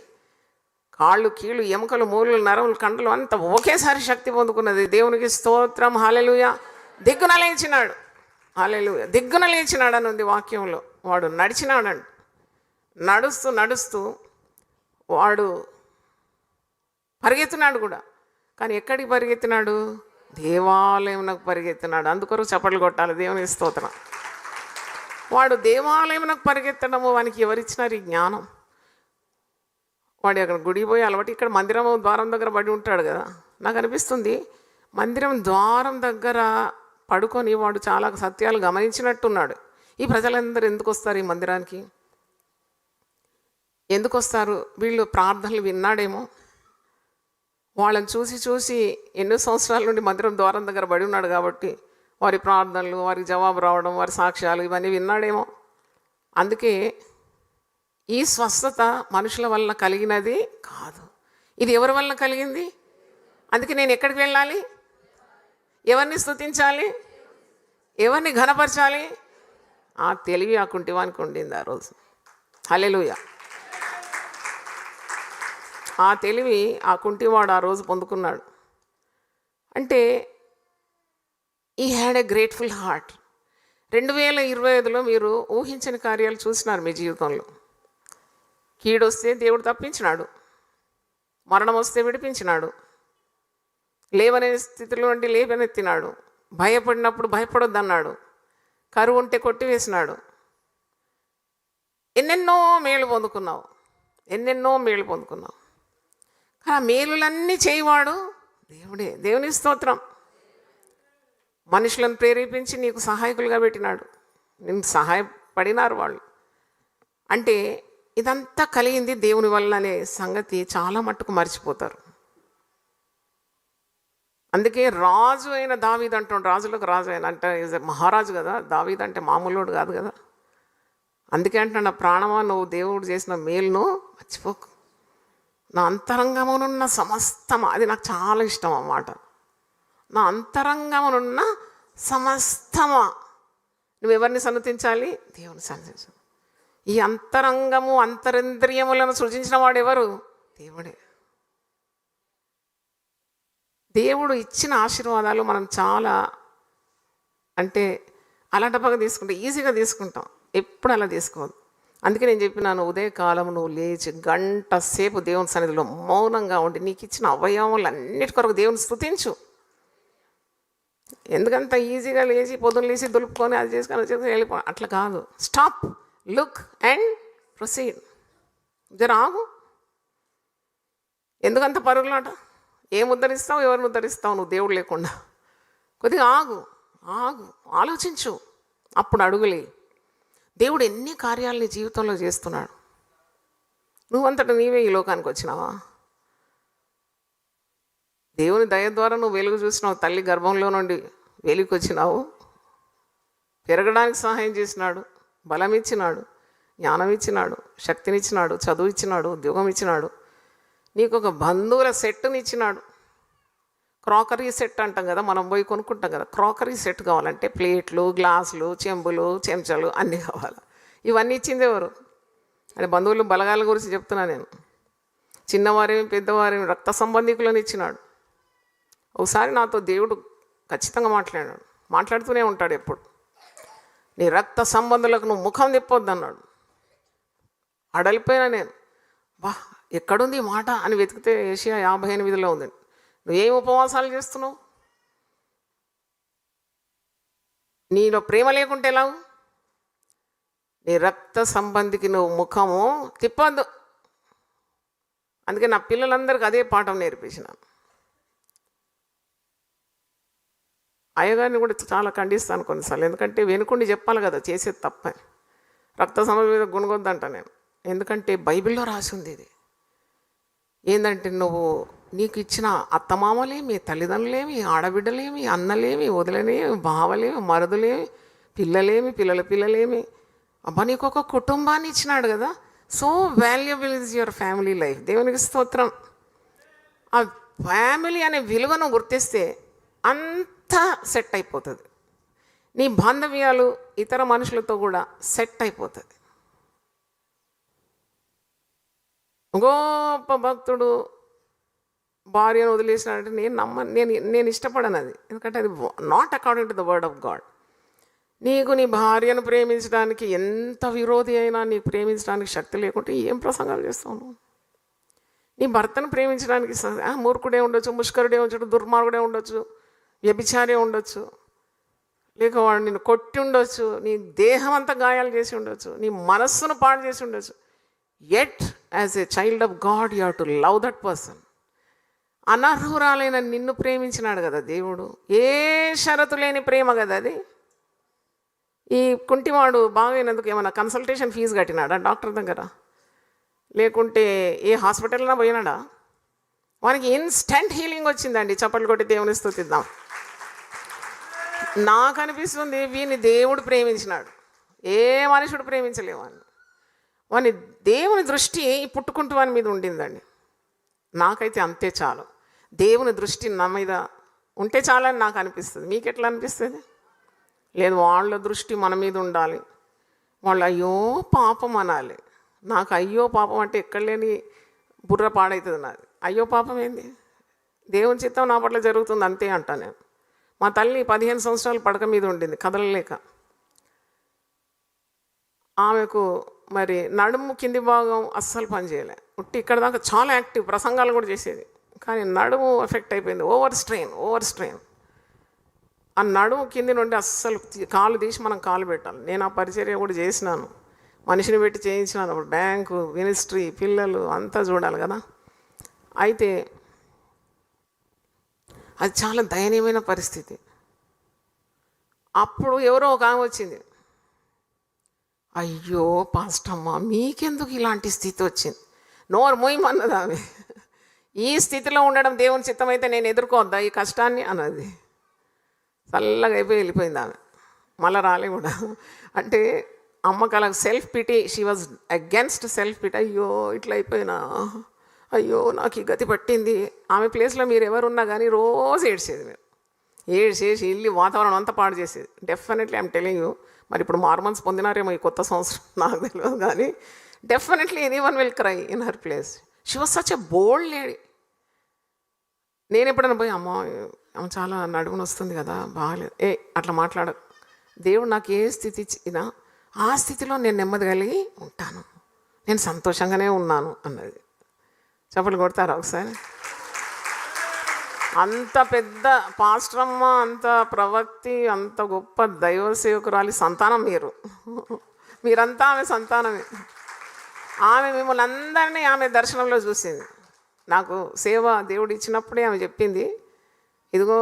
S2: కాళ్ళు, కీళ్ళు, ఎముకలు, మూలులు, నరములు, కండలు అంతా ఒకేసారి శక్తి పొందుకున్నది. దేవునికి స్తోత్రం, హల్లెలూయా. దిగ్గున లేచినాడు, హల్లెలూయా. దిగ్గున లేచినాడు అని ఉంది వాక్యంలో. వాడు నడిచినాడండి. నడుస్తూ వాడు పరిగెత్తినాడు కూడా. కానీ ఎక్కడికి పరిగెత్తినాడు? దేవాలయంకు పరిగెత్తినాడు. అందుకొరకు చప్పట్లు కొట్టాలి. దేవునికి స్తోత్రం. వాడు దేవాలయంకు పరిగెత్తడము వానికి ఎవరిచ్చినారు ఈ జ్ఞానం? వాడు అక్కడ గుడికి పోయి అలవాటు, ఇక్కడ మందిరం ద్వారం దగ్గర పడి ఉంటాడు కదా. నాకు అనిపిస్తుంది మందిరం ద్వారం దగ్గర పడుకొని వాడు చాలా సత్యాలు గమనించినట్టున్నాడు. ఈ ప్రజలందరూ ఎందుకు వస్తారు ఈ మందిరానికి? ఎందుకు వస్తారు? వీళ్ళు ప్రార్థనలు విన్నాడేమో. వాళ్ళని చూసి ఎన్నో సంవత్సరాల నుండి మందిరం ద్వారం దగ్గర పడి ఉన్నాడు కాబట్టి వారి ప్రార్థనలు, వారికి జవాబు రావడం, వారి సాక్ష్యాలు ఇవన్నీ విన్నాడేమో. అందుకే ఈ స్వస్థత మనుషుల వలన కలిగినది కాదు, ఇది ఎవరి వలన కలిగింది? అందుకే నేను ఎక్కడికి వెళ్ళాలి? ఎవరిని స్తుతించాలి? ఎవరిని ఘనపరచాలి? ఆ తెలివి ఆ కుంటివానికి ఉండింది ఆ రోజు. హల్లెలూయా. ఆ తెలివి ఆ కుంటివాడు ఆ రోజు పొందుకున్నాడు. అంటే ఈ హ్యాడ్ ఎ గ్రేట్ఫుల్ హార్ట్. 2025లో మీరు ఊహించని కార్యాలు చూసినారు మీ జీవితంలో. కీడొస్తే దేవుడు తప్పించినాడు, మరణం వస్తే విడిపించినాడు, లేవనే స్థితిలో నుండి లేవనెత్తినాడు, భయపడినప్పుడు భయపడొద్దన్నాడు, కరువు ఉంటే కొట్టివేసినాడు. ఎన్నెన్నో మేలు పొందుకున్నావు. ఎన్నెన్నో మేలు పొందుకున్నాం. కానీ ఆ మేలులన్నీ చేయవాడు దేవుడే. దేవుని స్తోత్రం. మనుషులను ప్రేరేపించి నీకు సహాయకులుగా పెట్టినాడు, నేను సహాయపడినారు వాళ్ళు. అంటే ఇదంతా కలిగింది దేవుని వల్ల అనే సంగతి చాలా మట్టుకు మర్చిపోతారు. అందుకే రాజు అయిన దావీదు అంటాడు, రాజులకు రాజు అయిన అంటే మహారాజు కదా దావీదు, అంటే మామూలుడు కాదు కదా. అందుకే అంటున్నా, నా ప్రాణమా నువ్వు దేవుడు చేసిన మేలును మర్చిపోకు, నా అంతరంగమునున్న సమస్తమా. అది నాకు చాలా ఇష్టం అన్నమాట. నా అంతరంగమునున్న సమస్తమా. నువ్వెవరిని సన్నతించాలి? దేవుని సన్నతించాలి. ఈ అంతరంగము అంతరింద్రియములను సృజించిన వాడు ఎవరు? దేవుడే. దేవుడు ఇచ్చిన ఆశీర్వాదాలు మనం చాలా అంటే అలాంటప్పగా తీసుకుంటాం, ఈజీగా తీసుకుంటాం. ఎప్పుడు అలా తీసుకోవద్దు. అందుకే నేను చెప్పినాను, ఉదయకాలం నువ్వు లేచి గంట సేపు దేవుని సన్నిధిలో మౌనంగా ఉండి నీకు ఇచ్చిన అవయవములన్నిటి కొరకు దేవుని స్తుతించు. ఎందుకంత ఈజీగా లేచి పొద్దున్న లేచి దులుపుకొని అది చేసుకొని వెళ్ళిపో, అట్లా కాదు. Stop, look and proceed. జర ఆగు. ఎందుకంత పరుగులాట? ఏం ఉద్ధరిస్తావు, ఎవరిని ఉద్ధరిస్తావు నువ్వు దేవుడు లేకుండా? కొద్దిగా ఆగు, ఆలోచించు, అప్పుడు అడుగులే. దేవుడు ఎన్ని కార్యాలు నీ జీవితంలో చేస్తున్నాడు. నువ్వంతటా నీవే ఈ లోకానికి వచ్చినావా? దేవుని దయ ద్వారా నువ్వు వెలుగు చూసినావు, తల్లి గర్భంలో నుండి వెలుగుకి వచ్చినావు. పెరగడానికి సహాయం చేసినాడు, బలం ఇచ్చినాడు, జ్ఞానం ఇచ్చినాడు, శక్తినిచ్చినాడు, చదువు ఇచ్చినాడు, ఉద్యోగం ఇచ్చినాడు, నీకు ఒక బంధువుల సెట్ని ఇచ్చినాడు. క్రాకరీ సెట్ అంటాం కదా, మనం పోయి కొనుక్కుంటాం కదా. క్రాకరీ సెట్ కావాలంటే ప్లేట్లు, గ్లాసులు, చెంబులు, చెంచాలు అన్నీ కావాలి. ఇవన్నీ ఇచ్చింది ఎవరు? అంటే బంధువులు బలగాల గురించి చెప్తున్నా నేను. చిన్నవారేమి పెద్దవారేమి రక్త సంబంధికులను ఇచ్చినాడు. ఒకసారి నాతో దేవుడు ఖచ్చితంగా మాట్లాడుతూనే ఉంటాడు ఎప్పుడు. నీ రక్త సంబంధులకు నువ్వు ముఖం తిప్పొద్దు అన్నాడు. అడలిపోయినా నేను, ఎక్కడుంది ఈ మాట అని వెతికితే ఏషియా 58లో ఉంది. నువ్వేం ఉపవాసాలు చేస్తున్నావు? నీలో ప్రేమ లేకుంటే ఎలా? నీ రక్త సంబంధికి నువ్వు ముఖము తిప్పొద్దు. అందుకే నా పిల్లలందరికీ అదే పాఠం నేర్పించినాను. అయ్యగారిని కూడా చాలా ఖండిస్తాను కొన్నిసార్లు, ఎందుకంటే వెనుకుండి చెప్పాలి కదా చేసేది తప్ప. రక్త సంబంధం మీద గుణగొద్దంట నేను, ఎందుకంటే బైబిల్లో రాసి ఉంది ఇది. ఏంటంటే నువ్వు నీకు ఇచ్చిన అత్తమామలేమి, తల్లిదండ్రులేమి, ఆడబిడ్డలేమి, అన్నలేమి, వదిలేమి, బావలేమి, మరుదులేమి, పిల్లలేమి, పిల్లల పిల్లలేమి, అబ్బా నీకు ఒక కుటుంబాన్ని ఇచ్చినాడు కదా. So valuable is your family life. దేవునికి స్తోత్రం. ఆ ఫ్యామిలీ అనే విలువను గుర్తిస్తే అంతా సెట్ అయిపోతుంది. నీ బాంధవ్యాలు ఇతర మనుషులతో కూడా సెట్ అయిపోతుంది. గొప్ప భక్తుడు భార్యను వదిలేసినాడంటే నేను ఇష్టపడను అది. ఎందుకంటే అది not according to the word of God. నీకు నీ భార్యను ప్రేమించడానికి ఎంత విరోధి అయినా నీకు ప్రేమించడానికి శక్తి లేకుంటే ఏం ప్రసంగాలు చేస్తావు నువ్వు? నీ భర్తను ప్రేమించడానికి మూర్ఖుడే ఉండొచ్చు, ముష్కరుడే ఉండొచ్చు, దుర్మార్గుడే ఉండొచ్చు, వ్యభిచారే ఉండొచ్చు, లేక వాడు నిన్ను కొట్టి ఉండొచ్చు, నీ దేహం అంతా గాయాలు చేసి ఉండొచ్చు, నీ మనస్సును పాడు చేసి ఉండొచ్చు. Yet as a child of God you have to love that person. అనర్హురాలైన నిన్ను ప్రేమించినాడు కదా దేవుడు. ఏ షరతు లేని ప్రేమ కదా అది. ఈ కుంటివాడు బాగైనందుకు ఏమైనా కన్సల్టేషన్ ఫీజు కట్టినాడా డాక్టర్ దగ్గర? లేకుంటే ఏ హాస్పిటల్నా పోయినాడా? వానికి ఇన్స్టెంట్ హీలింగ్ వచ్చిందండి. చప్పట్లు కొట్టి దేవుని స్తుతిద్దాం. నాకు అనిపిస్తుంది వీని దేవుడు ప్రేమించినాడు, ఏ మనుషుడు ప్రేమించలేవాడిని. వాని దేవుని దృష్టి పుట్టుకుంటూ వాని మీద ఉండిందండి. నాకైతే అంతే చాలు. దేవుని దృష్టి నా మీద ఉంటే చాలని నాకు అనిపిస్తుంది. మీకు ఎట్లా అనిపిస్తుంది? లేదు, వాళ్ళ దృష్టి మన మీద ఉండాలి, వాళ్ళు అయ్యో పాపం అనాలి. నాకు అయ్యో పాపం అంటే ఎక్కడ లేని బుర్ర పాడవుతుంది నాది. అయ్యో పాపం ఏంది? దేవుని చిత్తం నా పట్ల జరుగుతుంది అంతే అంటా నేను. మా తల్లి 15 సంవత్సరాలు పడక మీద ఉండింది కదలలేక. ఆమెకు మరి నడుము కింది భాగం అస్సలు పనిచేయలే. ఉట్టి ఇక్కడ దాకా చాలా యాక్టివ్, ప్రసంగాలు కూడా చేసేది, కానీ నడుము ఎఫెక్ట్ అయిపోయింది. Over strain. ఆ నడుము కింది నుండి అస్సలు కాలు తీసి మనం కాలు పెట్టాలి. నేను ఆ పరిచర్య కూడా చేసినాను. మనిషిని పెట్టి చేయించినప్పుడు బ్యాంకు, మినిస్ట్రీ, పిల్లలు అంతా చూడాలి కదా. అయితే అది చాలా దయనీయమైన పరిస్థితి. అప్పుడు ఎవరో ఒక ఆమె వచ్చింది, అయ్యో పాస్టమ్మ మీకెందుకు ఇలాంటి స్థితి వచ్చింది, నోరు మూయమన్నది ఆమె. ఈ స్థితిలో ఉండడం దేవుని చిత్తమైతే నేను ఎదుర్కోవద్దా ఈ కష్టాన్ని అన్నది. చల్లగా అయిపోయి వెళ్ళిపోయింది ఆమె, మళ్ళీ రాలే కూడా. అంటే అమ్మకి అలా self pity, she was against self pity. అయ్యో ఇట్లా అయిపోయినా, అయ్యో నాకు ఈ గతి పట్టింది. ఆమె ప్లేస్లో మీరు ఎవరున్నా కానీ రోజు ఏడ్చేది. మీరు ఏడ్చేసి ఇల్లు వాతావరణం అంతా పాడు చేసేది. Definitely I'm telling you. మరి ఇప్పుడు మార్మన్స్ పొందినారేమో ఈ కొత్త సంవత్సరం, నాకు తెలియదు కానీ definitely any one will cry in her place. She was such a bold lady. నేను ఎప్పుడైనా పోయి అమ్మ చాలా నడుముని వస్తుంది కదా, బాగాలేదు, అట్లా మాట్లాడ. దేవుడు నాకు ఏ స్థితి ఇచ్చినా ఆ స్థితిలో నేను నెమ్మది కలిగి ఉంటాను, నేను సంతోషంగానే ఉన్నాను అన్నది. చప్పట్లు కొడతారా ఒకసారి? అంత పెద్ద పాస్టరమ్మ, అంత ప్రవక్తి, అంత గొప్ప దైవ సేవకురాలి సంతానం మీరు. మీరంతా ఆమె సంతానమే. ఆమె మిమ్మల్ని అందరినీ ఆమె దర్శనంలో చూసింది. నాకు సేవ దేవుడు ఇచ్చినప్పుడే ఆమె చెప్పింది, ఇదిగో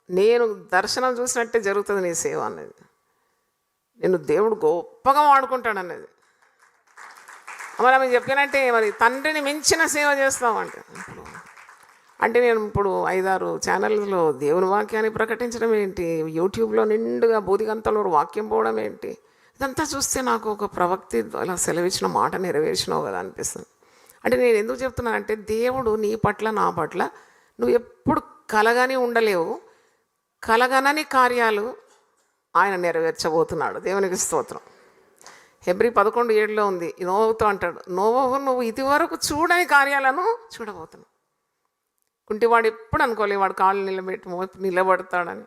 S2: నేను దర్శనం చూసినట్టే జరుగుతుంది నీ సేవ అన్నది. నేను దేవుడు గొప్పగా వాడుకుంటాడు అన్నది. మరి ఆమె చెప్పినట్టే మరి తండ్రిని మించిన సేవ చేస్తామంటే అంటే నేను ఇప్పుడు 5-6 ఛానల్స్లో దేవుని వాక్యాన్ని ప్రకటించడం ఏంటి, యూట్యూబ్లో నిండుగా బోధిగంతలో వాక్యం పోవడం ఏంటి, ఇదంతా చూస్తే నాకు ఒక ప్రవక్తి అలా సెలవిచ్చిన మాట నెరవేర్చినావు కదా అనిపిస్తుంది. అంటే నేను ఎందుకు చెప్తున్నానంటే దేవుడు నీ పట్ల నా పట్ల నువ్వు ఎప్పుడు కలగని ఉండలేవు, కలగనని కార్యాలు ఆయన నెరవేర్చబోతున్నాడు. దేవునికి స్తోత్రం. హెబ్రీ 11:7 ఉంది, నోవహుతో అంటాడు, నోవహు నువ్వు ఇదివరకు చూడని కార్యాలను చూడబోతున్నావు. కుంటివాడు ఎప్పుడు అనుకోలే వాడు కాళ్ళు నిలబడతాడని.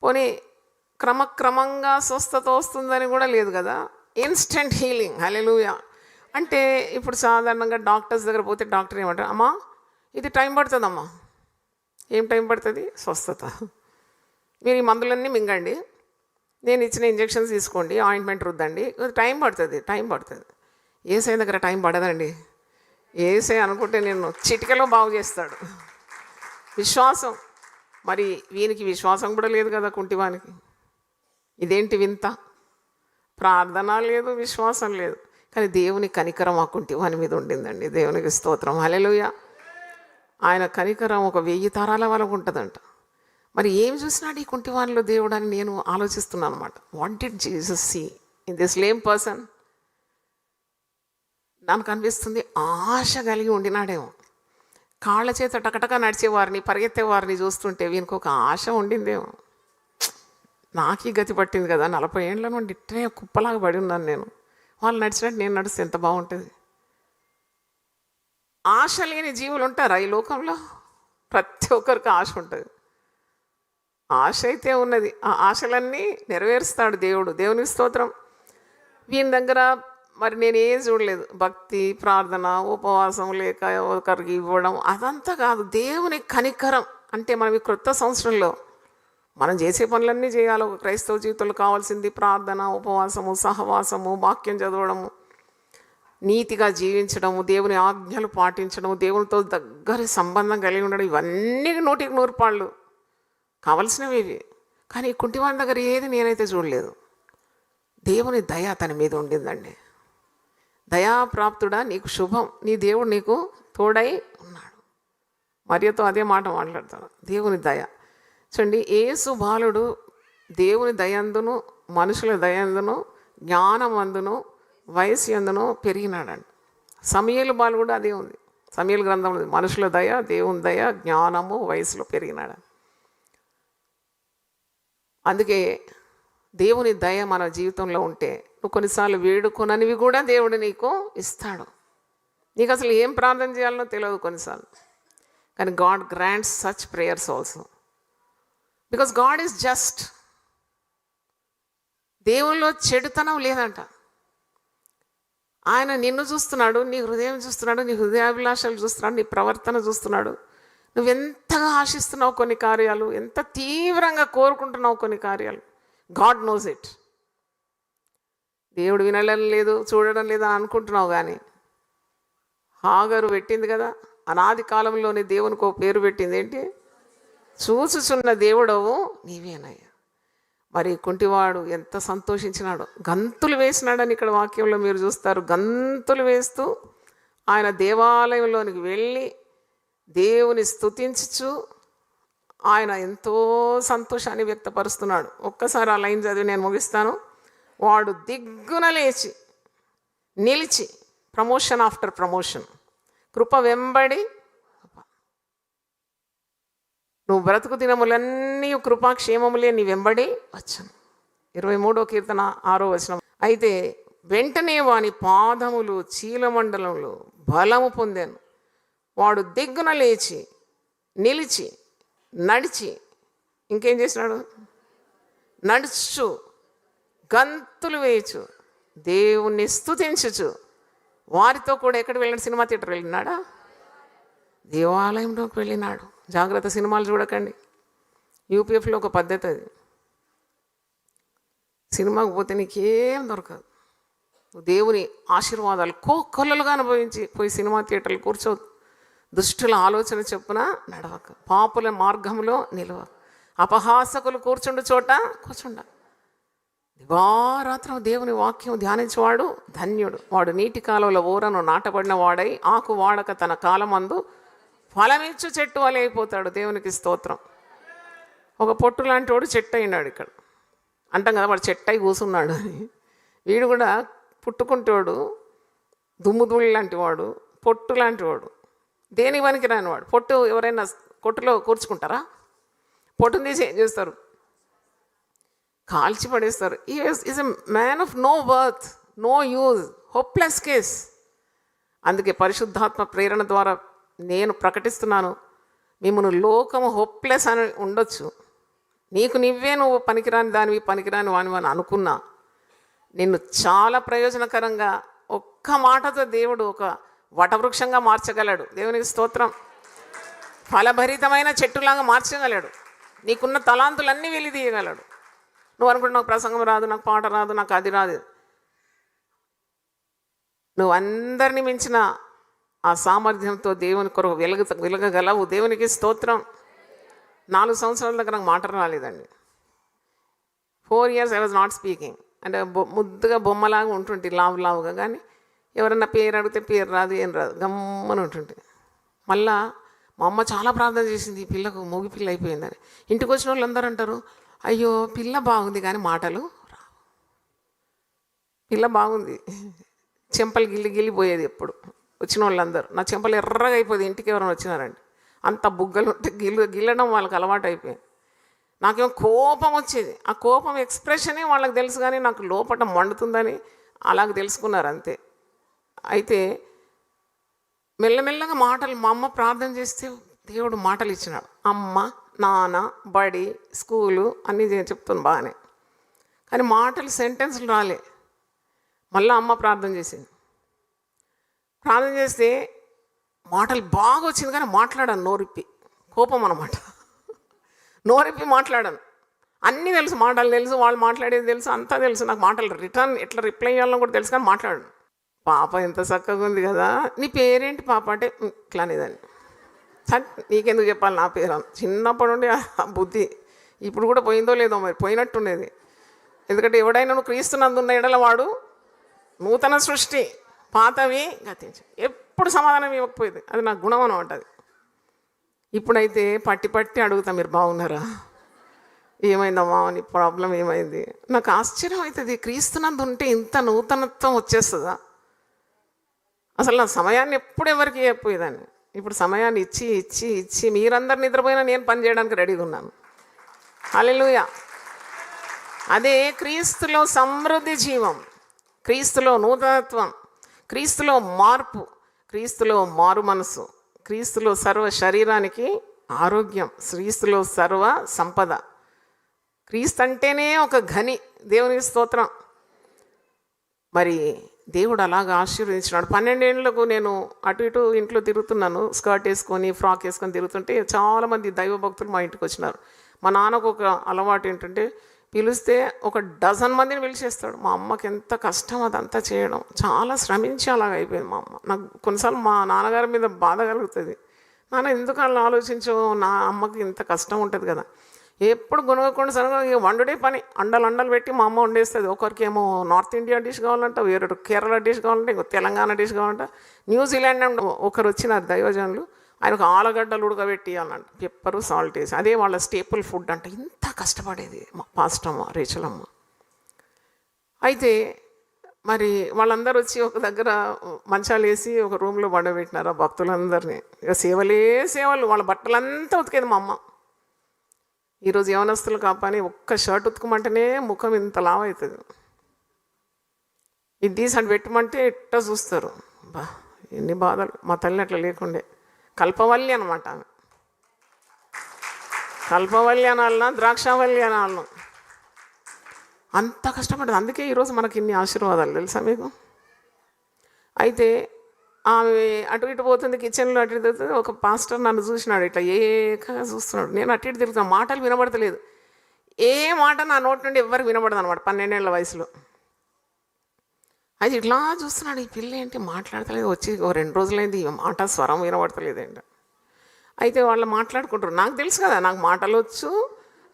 S2: పోనీ క్రమక్రమంగా స్వస్థత వస్తుందని కూడా లేదు కదా, ఇన్స్టెంట్ హీలింగ్. హల్లెలూయా. అంటే ఇప్పుడు సాధారణంగా డాక్టర్స్ దగ్గర పోతే డాక్టర్ ఏమంటారు, అమ్మా ఇది టైం పడుతుందమ్మా. ఏం టైం పడుతుంది? స్వస్థత. మీరు ఈ మందులన్నీ మింగండి, నేను ఇచ్చిన ఇంజెక్షన్స్ తీసుకోండి, ఆయింట్మెంట్ రుద్దండి, టైం పడుతుంది. ఏసై దగ్గర టైం పడదండి. ఏసై అనుకుంటే నేను చిటికలో బాగు చేస్తాడు. విశ్వాసం. మరి వీనికి విశ్వాసం కూడా లేదు కదా కుంటివానికి. ఇదేంటి వింత? ప్రార్థన లేదు, విశ్వాసం లేదు, కానీ దేవుని కనికరం ఆ కుంటివాని మీద ఉండిందండి. దేవునికి స్తోత్రం. హల్లెలూయా. ఆయన కనికరం ఒక 1000 తరాల వరకు ఉంటుందంట. మరి ఏం చూసినాడు ఈ కుంటివానిలో దేవుడు అని నేను ఆలోచిస్తున్నాను అనమాట. What did Jesus see in this lame person? నాకు అనిపిస్తుంది ఆశ కలిగి ఉండినాడేమో. కాళ్ళ చేత టకటక నడిచేవారిని, పరిగెత్తేవారిని చూస్తుంటే వీనికి ఒక ఆశ ఉండిందేమో. నాకు ఈ గతి పట్టింది కదా, 40 ఏళ్ళ నుండి ఇట్టే కుప్పలాగా పడి ఉన్నాను నేను. వాళ్ళు నడిచినట్టు నేను నడిస్తే ఎంత బాగుంటుంది. ఆశ లేని జీవులు ఉంటారా ఈ లోకంలో? ప్రతి ఒక్కరికి ఆశ ఉంటుంది. ఆశ అయితే ఉన్నది, ఆ ఆశలన్నీ నెరవేరుస్తాడు దేవుడు. దేవునికి స్తోత్రం. వీని దగ్గర మరి నేను ఏం చూడలేదు, భక్తి, ప్రార్థన, ఉపవాసం లేక ఒకరికి ఇవ్వడం, అదంతా కాదు. దేవుని కనికరం. అంటే మనం ఈ క్రొత్త సంవత్సరంలో మనం చేసే పనులన్నీ చేయాలి. ఒక క్రైస్తవ జీవితంలో కావాల్సింది ప్రార్థన, ఉపవాసము, సహవాసము, వాక్యం చదవడము, నీతిగా జీవించడము, దేవుని ఆజ్ఞలు పాటించడము, దేవునితో దగ్గర సంబంధం కలిగి ఉండడం, ఇవన్నీ 100కి 100 కావలసినవి ఇవి. కానీ కుంటివాని దగ్గర ఏది నేనైతే చూడలేదు. దేవుని దయ అతని మీద ఉండిందండి. దయాప్రాప్తుడా నీకు శుభం, నీ దేవుడు నీకు తోడై ఉన్నాడు. మరియతో అదే మాట మాట్లాడతాను, దేవుని దయ. చూడండి, యేసు బాలుడు దేవుని దయందును, మనుషుల దయందును, జ్ఞానమందును, వయసు ఎందును పెరిగినాడండి. సమూయేలు బాలు కూడా అదే ఉంది. సమూయేలు గ్రంథంలో మనుషుల దయ, దేవుని దయ, జ్ఞానము, వయసులో పెరిగినాడు. అందుకే దేవుని దయ మన జీవితంలో ఉంటే నువ్వు కొన్నిసార్లు వేడుకొననివి కూడా దేవుడు నీకు ఇస్తాడు. నీకు అసలు ఏం ప్రార్థన చేయాలనో తెలియదు కొన్నిసార్లు, కానీ God grants such prayers also, because God is just. దేవుల్లో చెడుతనం లేదంట. ఆయన నిన్ను చూస్తున్నాడు, నీ హృదయం చూస్తున్నాడు, నీ హృదయాభిలాషాలు చూస్తున్నాడు, నీ ప్రవర్తన చూస్తున్నాడు. నువ్వెంతగా ఆశిస్తున్నావు కొన్ని కార్యాలు, ఎంత తీవ్రంగా కోరుకుంటున్నావు కొన్ని కార్యాలు. God knows it. దేవుడు వినడం లేదు, చూడడం లేదు అని అనుకుంటున్నావు. కానీ హాగరు పెట్టింది కదా, అనాది కాలంలోని దేవునికి ఒక పేరు పెట్టింది ఏంటి? చూచుచున్న దేవుడవు నీవేనయ్యా. మరి కుంటివాడు ఎంత సంతోషించినాడో, గంతులు వేసినాడని ఇక్కడ వాక్యంలో మీరు చూస్తారు. గంతులు వేస్తూ ఆయన దేవాలయంలోనికి వెళ్ళి దేవుని స్తుతించుచు ఆయన ఎంతో సంతోషాన్ని వ్యక్తపరుస్తున్నాడు. ఒక్కసారి ఆ లైన్ చదివి నేను ముగిస్తాను. వాడు దిగ్గున లేచి నిలిచి, ప్రమోషన్ ఆఫ్టర్ ప్రమోషన్, కృప వెంబడి నువ్వు బ్రతుకు దినములన్నీ కృపాక్షేమములే నీ వెంబడి వచ్చను. 23వ కీర్తన 6వ వచనం. అయితే వెంటనే వాని పాదములు చీలమండలంలో బలము పొందాను. వాడు దిగ్గున లేచి నిలిచి నడిచి ఇంకేం చేసినాడు? నడుచు, గంతులు వేయచ్చు, దేవుణ్ణి స్తుతించుచు. వారితో కూడా ఎక్కడికి వెళ్ళినాడు? Cinema theatre వెళ్ళినాడా? దేవాలయంలోకి వెళ్ళినాడు. జాగ్రత్త, సినిమాలు చూడకండి. యూపీఎఫ్లో ఒక పద్ధతి అది. సినిమాకు పోతే నీకేం దొరకదు. దేవుని ఆశీర్వాదాలు కోకొల్లలుగా అనుభవించి పోయి సినిమా థియేటర్లు కూర్చోవద్దు. దుష్టుల ఆలోచన చెప్పున నడవక, పాపుల మార్గంలో నిలవ, అపహాసకులు కూర్చుండు చోట కూర్చుండ. దివారాత్రం దేవుని వాక్యం ధ్యానించేవాడు ధన్యుడు. వాడు నీటి కాలువల ఊరను నాటబడిన వాడై ఆకు వాడక తన కాలమందు ఫలమిచ్చు చెట్టు వలె అయిపోతాడు. దేవునికి స్తోత్రం. ఒక పొట్టు లాంటి వాడు చెట్టు అయినాడు. ఇక్కడ అంటాం కదా, వాడు చెట్టు అయి కూసున్నాడు అని. వీడు కూడా పుట్టుకుంటాడు దుమ్ముధూళి లాంటి వాడు, పొట్టు లాంటి వాడు, దేనికి పనికి రాని వాడు. పొట్టు ఎవరైనా కొట్టులో కూర్చుకుంటారా? పొట్టును తీసి ఏం చేస్తారు? కాల్చి పడేస్తారు. Is a man of no worth, no use, hopeless case. అందుకే పరిశుద్ధాత్మ ప్రేరణ ద్వారా నేను ప్రకటిస్తున్నాను, మిమ్మల్ని లోకము హోప్లెస్ అని ఉండొచ్చు, నీకు నువ్వు పనికిరాని దానివి, పనికిరాని వానివి అని అనుకున్నా, నిన్ను చాలా ప్రయోజనకరంగా ఒక్క మాటతో దేవుడు ఒక వటవృక్షంగా మార్చగలడు. దేవునికి స్తోత్రం. ఫలభరితమైన చెట్టులాగా మార్చగలడు. నీకున్న తలాంతులన్నీ వెలిదీయగలడు. నువ్వు అనుకుంటు నాకు ప్రసంగం రాదు, నాకు పాట రాదు, నాకు అది రాదు. నువ్వు అందరినీ మించిన ఆ సామర్థ్యంతో దేవుని కొరకు వెలగగలవు. దేవునికి స్తోత్రం. 4 సంవత్సరాల దగ్గర నాకు మాట రాలేదండి. 4 years I was not speaking. అంటే ముద్దుగా బొమ్మలాగా ఉంటుంటే లావుగా, కానీ ఎవరన్నా పేరు అడిగితే పేరు రాదు, ఏం రాదు, గమ్మని ఉంటుంటే. మళ్ళా మా అమ్మ చాలా ప్రార్థన చేసింది, ఈ పిల్లకు మొగి పిల్ల అయిపోయిందని. ఇంటికి వచ్చిన వాళ్ళు అందరూ అంటారు, అయ్యో పిల్ల బాగుంది కానీ మాటలు రావు. పిల్ల బాగుంది, చెంపలు గిల్లిపోయేది ఎప్పుడు వచ్చిన వాళ్ళందరూ. నా చెంపలు ఎర్రగా అయిపోయింది ఇంటికి ఎవరైనా వచ్చినారండి. అంత బుగ్గలు ఉంటే గిల్లడం వాళ్ళకి అలవాటు అయిపోయింది. నాకేమో కోపం వచ్చేది. ఆ కోపం ఎక్స్ప్రెషనే వాళ్ళకి తెలుసు, కానీ నాకు లోపల మండుతుందని అలాగ తెలుసుకున్నారు అంతే. అయితే మెల్లమెల్లగా మాటలు, మా అమ్మ ప్రార్థన చేస్తే దేవుడు మాటలు ఇచ్చినాడు. అమ్మ, నాన్న, బడి, స్కూలు అన్నీ చెప్తాను బాగానే, కానీ మాటలు సెంటెన్స్లు రాలే. మళ్ళీ అమ్మ ప్రార్థన చేసింది. ప్రార్థన చేస్తే మాటలు బాగా వచ్చింది, కానీ మాట్లాడాను నోరిప్పి. కోపం అన్నమాట. నోరిప్పి మాట్లాడాను. అన్నీ తెలుసు, మాటలు తెలుసు, వాళ్ళు మాట్లాడేది తెలుసు, అంతా తెలుసు. నాకు మాటలు రిటర్న్ ఎట్లా రిప్లై చేయాలని కూడా తెలుసు, కానీ మాట్లాడాను. పాప ఎంత చక్కగా ఉంది కదా, నీ పేరేంటి పాప అంటే ఇట్లా అనేదాన్ని. నీకెందుకు చెప్పాలి నా పేరు? చిన్నప్పటి నుండి ఆ బుద్ధి ఇప్పుడు కూడా పోయిందో లేదో, మరి పోయినట్టుండేది. ఎందుకంటే ఎవడైనా నువ్వు క్రీస్తునందున్న ఎడల వాడు నూతన సృష్టి, పాతవి గతించి. ఎప్పుడు సమాధానం ఇవ్వకపోయేది, అది నా గుణం అనమాట. అది ఇప్పుడైతే పట్టి అడుగుతా, మీరు బాగున్నారా, ఏమైందమ్మా, నీ ప్రాబ్లం ఏమైంది? నాకు ఆశ్చర్యం అవుతుంది, క్రీస్తునందు ఉంటే ఇంత నూతనత్వం వచ్చేస్తుందా? అసలు నా సమయాన్ని ఎప్పుడు ఎవరికి చెప్పేదాన్ని. ఇప్పుడు సమయాన్ని ఇచ్చి ఇచ్చి ఇచ్చి మీరందరు నిద్రపోయినా నేను పని చేయడానికి రెడీగా ఉన్నాను. హల్లెలూయా. అదే క్రీస్తులో సమృద్ధి జీవం, క్రీస్తులో నూతనత్వం, క్రీస్తులో మార్పు, క్రీస్తులో మారు మనసు, క్రీస్తులో సర్వ శరీరానికి ఆరోగ్యం, క్రీస్తులో సర్వ సంపద. క్రీస్తు అంటేనే ఒక ఘని. దేవునికి స్తోత్రం. మరి దేవుడు అలాగా ఆశీర్వదించినాడు. 12 ఏళ్ళకు నేను అటు ఇటు ఇంట్లో తిరుగుతున్నాను, స్కర్ట్ వేసుకొని ఫ్రాక్ వేసుకొని తిరుగుతుంటే చాలామంది దైవభక్తులు మా ఇంటికి వచ్చినారు. మా నాన్నకు ఒక అలవాటు ఏంటంటే, పిలిస్తే ఒక డజన్ మందిని పిలిచేస్తాడు. మా అమ్మకి ఎంత కష్టం అదంతా చేయడం, చాలా శ్రమించి అలాగ అయిపోయింది మా అమ్మ. నాకు కొన్నిసార్లు మా నాన్నగారి మీద బాధ కలుగుతుంది. నాన్న ఎందుకు అలా ఆలోచించు, నా అమ్మకి ఇంత కష్టం ఉంటుంది కదా. ఎప్పుడు గునగకుండా సరగా వండుడే పని, అండలు పెట్టి మా అమ్మ వండేస్తుంది. ఒకరికేమో నార్త్ ఇండియా డిష్ కావాలంట, వేరే కేరళ డిష్ కావాలంటే, ఇంకో తెలంగాణ డిష్ కావాలంట. న్యూజిలాండ్ నుండి ఒకరు వచ్చినారు దైవజనులు, ఆయనకు ఆలుగడ్డలు ఉడకబెట్టి అనంట, పెప్పరు సాల్ట్ వేసి, అదే వాళ్ళ స్టేపుల్ ఫుడ్ అంట. ఇంత కష్టపడేది మా పాస్టమ్మ రేచలమ్మ. అయితే మరి వాళ్ళందరూ వచ్చి ఒక దగ్గర మంచాలు వేసి ఒక రూమ్లో పండబెట్టినారు ఆ భక్తులందరినీ. ఇక సేవలు, వాళ్ళ బట్టలంతా ఉతికేది మా అమ్మ. ఈరోజు యవనస్తులు కాపని ఒక్క షర్ట్ ఉతుకమంటేనే ముఖం ఇంత లావు అవుతుంది. ఇది తీసి అని పెట్టమంటే ఇట్ట చూస్తారు. బా ఎన్ని బాధలు. మా తల్లి అట్లా లేకుండే. కల్పవల్లి అనమాట ఆమె. కల్పవల్లి అనాలన్నా ద్రాక్షావల్లి అనాలను, అంత కష్టపడ్డది. అందుకే ఈరోజు మనకి ఇన్ని ఆశీర్వాదాలు తెలుసా మీకు. అయితే ఆమె అటు ఇటు పోతుంది, కిచెన్లో అటు ఇటు తిరుగుతుంది. ఒక పాస్టర్ నన్ను చూసినాడు, ఇట్లా ఏకగా చూస్తున్నాడు. నేను అటు ఇటు తిరుగుతున్నా, మాటలు వినబడతలేదు. ఏ మాట నా నోటి నుండి ఎవ్వరికి వినబడదు అనమాట 12 ఏళ్ల వయసులో. అది ఇట్లా చూస్తున్నాడు, ఈ పిల్ల ఏంటి మాట్లాడతలేదు, వచ్చి 2 రోజులైంది ఈ మాట స్వరం వినబడతలేదేంట. అయితే వాళ్ళు మాట్లాడుకుంటారు. నాకు తెలుసు కదా, నాకు మాటలు వచ్చు,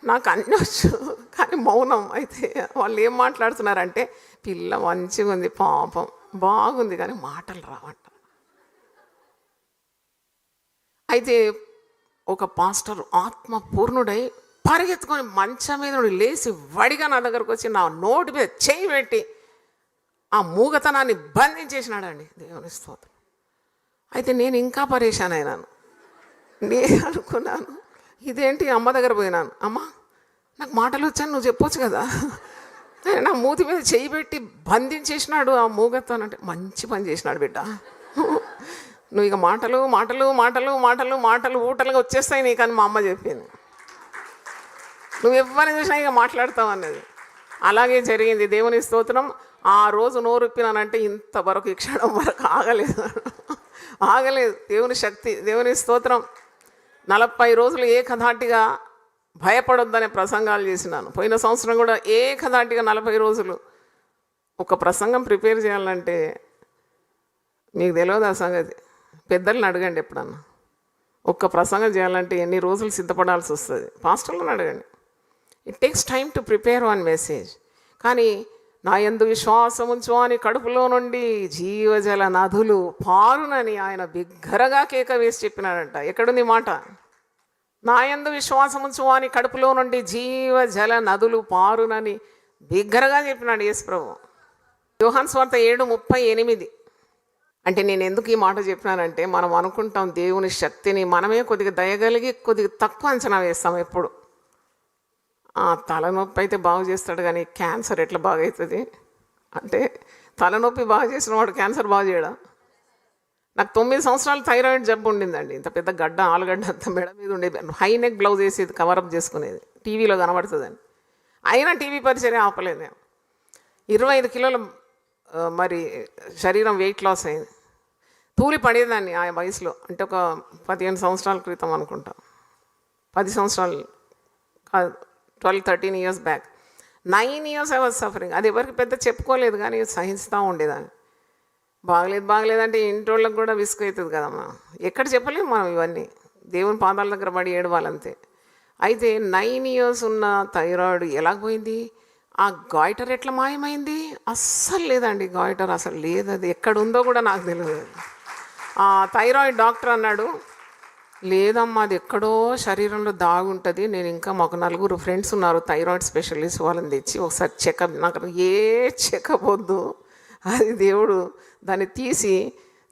S2: నాకు అన్నీ వచ్చు, కానీ మౌనం. అయితే వాళ్ళు ఏం మాట్లాడుతున్నారంటే, పిల్ల మంచిగా ఉంది, పాపం బాగుంది, కానీ మాటలు రావంట. అయితే ఒక పాస్టర్ ఆత్మ పూర్ణుడై పరిగెత్తుకొని మంచం మీద నుండి లేచి వడిగా నా దగ్గరకు వచ్చి నా నోటి మీద చేయి పెట్టి ఆ మూగతనాన్ని బంధించేసినాడండి. దేవుని స్తోత్రం. అయితే నేను ఇంకా పరేషాన్ అయినాను. నేను అనుకున్నాను, ఇదేంటి. అమ్మ దగ్గర పోయినాను, అమ్మ నాకు మాటలు వచ్చాను, నువ్వు చెప్పొచ్చు కదా. నా మూతి మీద చేయి పెట్టి బంధించేసినాడు ఆ మూగతనం. అంటే మంచి పని చేసినాడు బిడ్డ, నువ్వు ఇక మాటలు మాటలు మాటలు మాటలు మాటలు ఊటలుగా వచ్చేస్తాయి నీకు అని మా అమ్మ చెప్పింది. నువ్వు ఎవరిని చూసినా ఇక మాట్లాడతావు అన్నది. అలాగే జరిగింది. దేవుని స్తోత్రం. ఆ రోజు నోరుప్పినానంటే ఇంతవరకు ఈ క్షణం వరకు ఆగలేదు. దేవుని శక్తి, దేవుని స్తోత్రం. 40 రోజులు ఏకధాటిగా భయపడొద్దనే ప్రసంగాలు చేసినాను. పోయిన సంవత్సరం కూడా ఏకధాటిగా 40 రోజులు. ఒక ప్రసంగం ప్రిపేర్ చేయాలంటే మీకు తెలియదు ఆ సంగతి. పెద్దలను అడగండి ఎప్పుడన్నా. ఒక్క ప్రసంగం చేయాలంటే ఎన్ని రోజులు సిద్ధపడాల్సి వస్తుంది. పాస్టర్లను అడగండి. It takes time to prepare one message. కానీ నా యందు విశ్వాసం ఉంచు అని కడుపులో నుండి జీవజల నదులు పారునని ఆయన బిగ్గరగా కేక వేసి చెప్పినాడంట. ఎక్కడుంది మాట? నా యందు విశ్వాసం ఉంచు అని కడుపులో నుండి జీవజల నదులు పారునని బిగ్గరగా చెప్పినాడు యేసు ప్రభు. యోహాను సువార్త 7:38. అంటే నేను ఎందుకు ఈ మాట చెప్పినానంటే, మనం అనుకుంటాం దేవుని శక్తిని మనమే కొద్దిగా దయగలిగి కొద్దిగా తక్కువ అంచనా వేస్తాం ఎప్పుడు. తలనొప్పి అయితే బాగు చేస్తాడు, కానీ క్యాన్సర్ ఎట్లా బాగవుతుంది అంటే, తలనొప్పి బాగు చేసిన వాడు క్యాన్సర్ బాగు చేయడా? నాకు 9 సంవత్సరాలు థైరాయిడ్ జబ్బు ఉండిందండి. ఇంత పెద్ద గడ్డ, ఆలుగడ్డ అంత మెడ మీద ఉండేది. హై నెక్ బ్లౌజ్ వేసేది, కవరప్ చేసుకునేది, టీవీలో కనబడుతుందని. అయినా టీవీ పరిచయం ఆపలేదు నేను. 25 కిలోల మరి శరీరం వెయిట్ లాస్ అయింది. తూలి పడేదాన్ని ఆ వయసులో. అంటే ఒక 15 సంవత్సరాల క్రితం అనుకుంటా, 10 సంవత్సరాలు కాదు, 12-13 years back. 9 years I was suffering. అది ఎవరికి పెద్ద చెప్పుకోలేదు, కానీ సహిస్తూ ఉండేదాన్ని. బాగలేదంటే ఇంటి వాళ్ళకి కూడా విసుగు అవుతుంది కదమ్మా. ఎక్కడ చెప్పలేము మనం ఇవన్నీ. దేవుని పాదాల దగ్గర పడి ఏడవాలంతే. అయితే 9 years ఉన్న థైరాయిడ్ ఎలా పోయింది? ఆ గాయిటర్ ఎట్లా మాయమైంది? అస్సలు లేదండి, గాయిటర్ అసలు లేదు. అది ఎక్కడుందో కూడా నాకు తెలియదు. ఆ థైరాయిడ్ డాక్టర్ అన్నాడు, లేదమ్మా అది ఎక్కడో శరీరంలో దాగుంటుంది. నేను ఇంకా మాకు 4 ఫ్రెండ్స్ ఉన్నారు థైరాయిడ్ స్పెషలిస్ట్, వాళ్ళని తెచ్చి ఒకసారి చెకప్. నాకు ఏ చెకప్ వద్దు, అది దేవుడు దాన్ని తీసి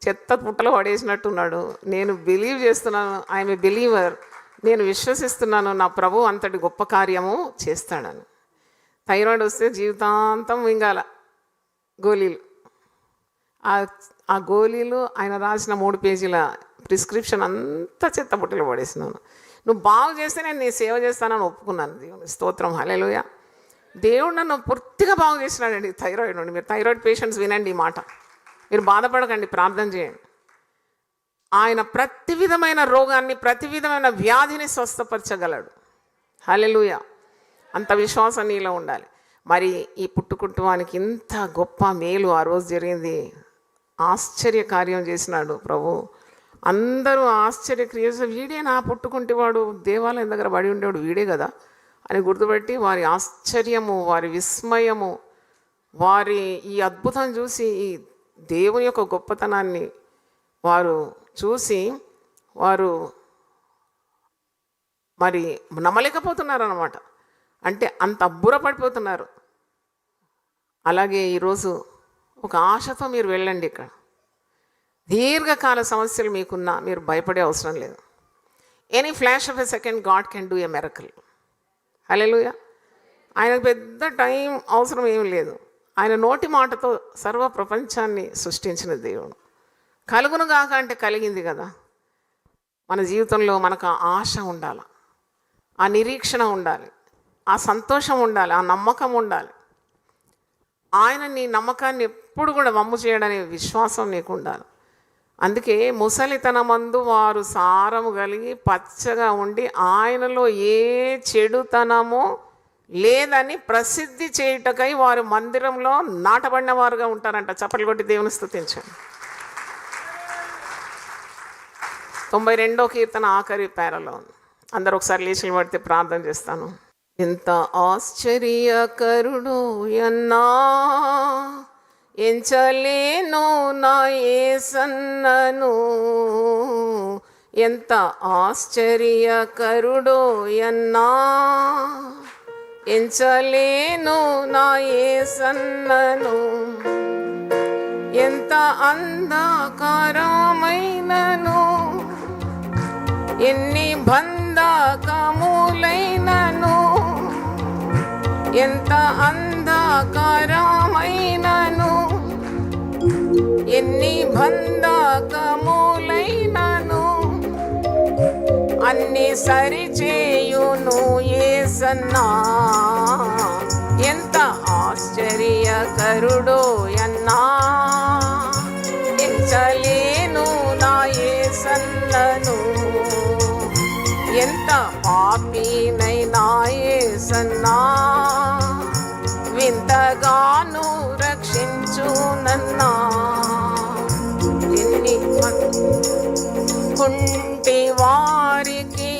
S2: చెత్త పుట్టలో పడేసినట్టున్నాడు. నేను బిలీవ్ చేస్తున్నాను, ఐఎమ్ ఏ బిలీవర్. నేను విశ్వసిస్తున్నాను నా ప్రభు అంతటి గొప్ప కార్యము చేస్తాడని. థైరాయిడ్ వస్తే జీవితాంతం మింగాల గోళీలు. ఆ గోళీలు ఆయన రాసిన 3 పేజీల ప్రిస్క్రిప్షన్ అంతా చెత్త పుట్టలో పడేసినాను. నువ్వు బాగు చేస్తే నేను నీ సేవ చేస్తానని ఒప్పుకున్నాను. దేవుని స్తోత్రం, హల్లెలూయా. దేవుడు నన్ను పూర్తిగా బాగు చేసినాడండి థైరాయిడ్ నుండి. మీరు థైరాయిడ్ పేషెంట్స్ వినండి ఈ మాట, మీరు బాధపడకండి, ప్రార్థన చేయండి. ఆయన ప్రతి విధమైన రోగాన్ని, ప్రతి విధమైన వ్యాధిని స్వస్థపరచగలడు. హల్లెలూయా. అంత విశ్వాసం నీలో ఉండాలి. మరి ఈ పుట్టుకుంటువానికి ఇంత గొప్ప మేలు ఆ రోజు జరిగింది. ఆశ్చర్య కార్యం చేసినాడు ప్రభు. అందరూ ఆశ్చర్యక్రియ, వీడే నా పుట్టుకుంటేవాడు, దేవాలయం దగ్గర పడి ఉండేవాడు వీడే కదా అని గుర్తుపెట్టి వారి ఆశ్చర్యము, వారి విస్మయము, వారి ఈ అద్భుతం చూసి, ఈ దేవుని యొక్క గొప్పతనాన్ని వారు చూసి వారు మరి నమ్మలేకపోతున్నారు అన్నమాట. అంటే అంత అబ్బురపడిపోతున్నారు. అలాగే ఈరోజు ఒక ఆశతో మీరు వెళ్ళండి. ఇక్కడ దీర్ఘకాల సమస్యలు మీకున్నా మీరు భయపడే అవసరం లేదు. Any flash of a second God can do a miracle. Hallelujah. ఆయనకు పెద్ద టైం అవసరం ఏం లేదు. ఆయన నోటి మాటతో సర్వ ప్రపంచాన్ని సృష్టించిన దేవుడు. కలుగును గాక అంటే కలిగింది కదా. మన జీవితంలో మనకు ఆ ఆశ ఉండాలి, ఆ నిరీక్షణ ఉండాలి, ఆ సంతోషం ఉండాలి, ఆ నమ్మకం ఉండాలి. ఆయన నీ నమ్మకాన్ని ఎప్పుడు కూడా వమ్ము చేయడనే విశ్వాసం నీకు ఉండాలి. అందుకే ముసలితనమందు వారు సారము కలిగి పచ్చగా ఉండి ఆయనలో ఏ చెడుతనమో లేదని ప్రసిద్ధి చేయుటకై వారు మందిరంలో నాటబడిన వారుగా ఉంటారంట. చప్పట్లు కొట్టి దేవుని స్తుతించండి. 92వ కీర్తన ఆఖరి పేరలో ఉంది. అందరూ ఒకసారి లేచి పడితే ప్రార్థన చేస్తాను. ఎంత ఆశ్చర్యకరుడు ఎన్నా ఎంచలేను నా యేసన్నను. ఎంత ఆశ్చర్యకరుడో ఎన్నా ఎంచలేను నా యేసన్నను. ఎంత అంధకారమైనను ఎన్ని బంధకములైనను, ఎంత అంధకారమైనను ఎన్ని బంధకములైనను అన్ని సరిచేయును యేసన్నా. ఎంత ఆశ్చర్యకరుడో యన్నా ఎంచలేను నా యేసన్నను. ఎంత పాపినైనా యేసన్నా వింతగాను రక్షించునన్నా. ఎన్ని కుంటి వారికి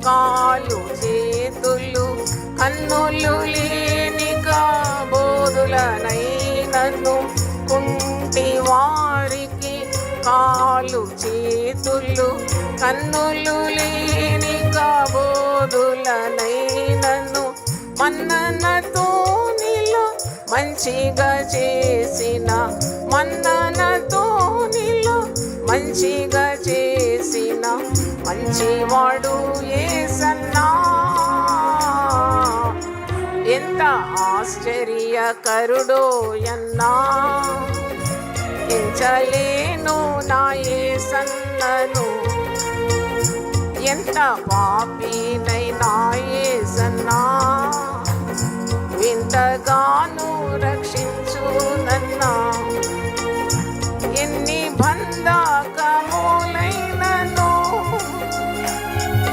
S2: కాలు చేతులు కన్నులు లేని కాబోదులనైనను. కుంటి వారికి కాలు చేతులు కన్నులు లేని కాబోదులనైనను. మన్ననతో నీలో మంచిగా చేసిన, మన్ననతో నీలో మంచిగా చేసిన మంచివాడు యేసన్నా. ఎంత ఆశ్చర్యకరుడో యన్నా ఎంచలేను నా యేసన్నను. ఎంత పాపినైనా యేసన్నా వింతగాను రక్షించునన్నా. ఎన్ని బంధకములైనను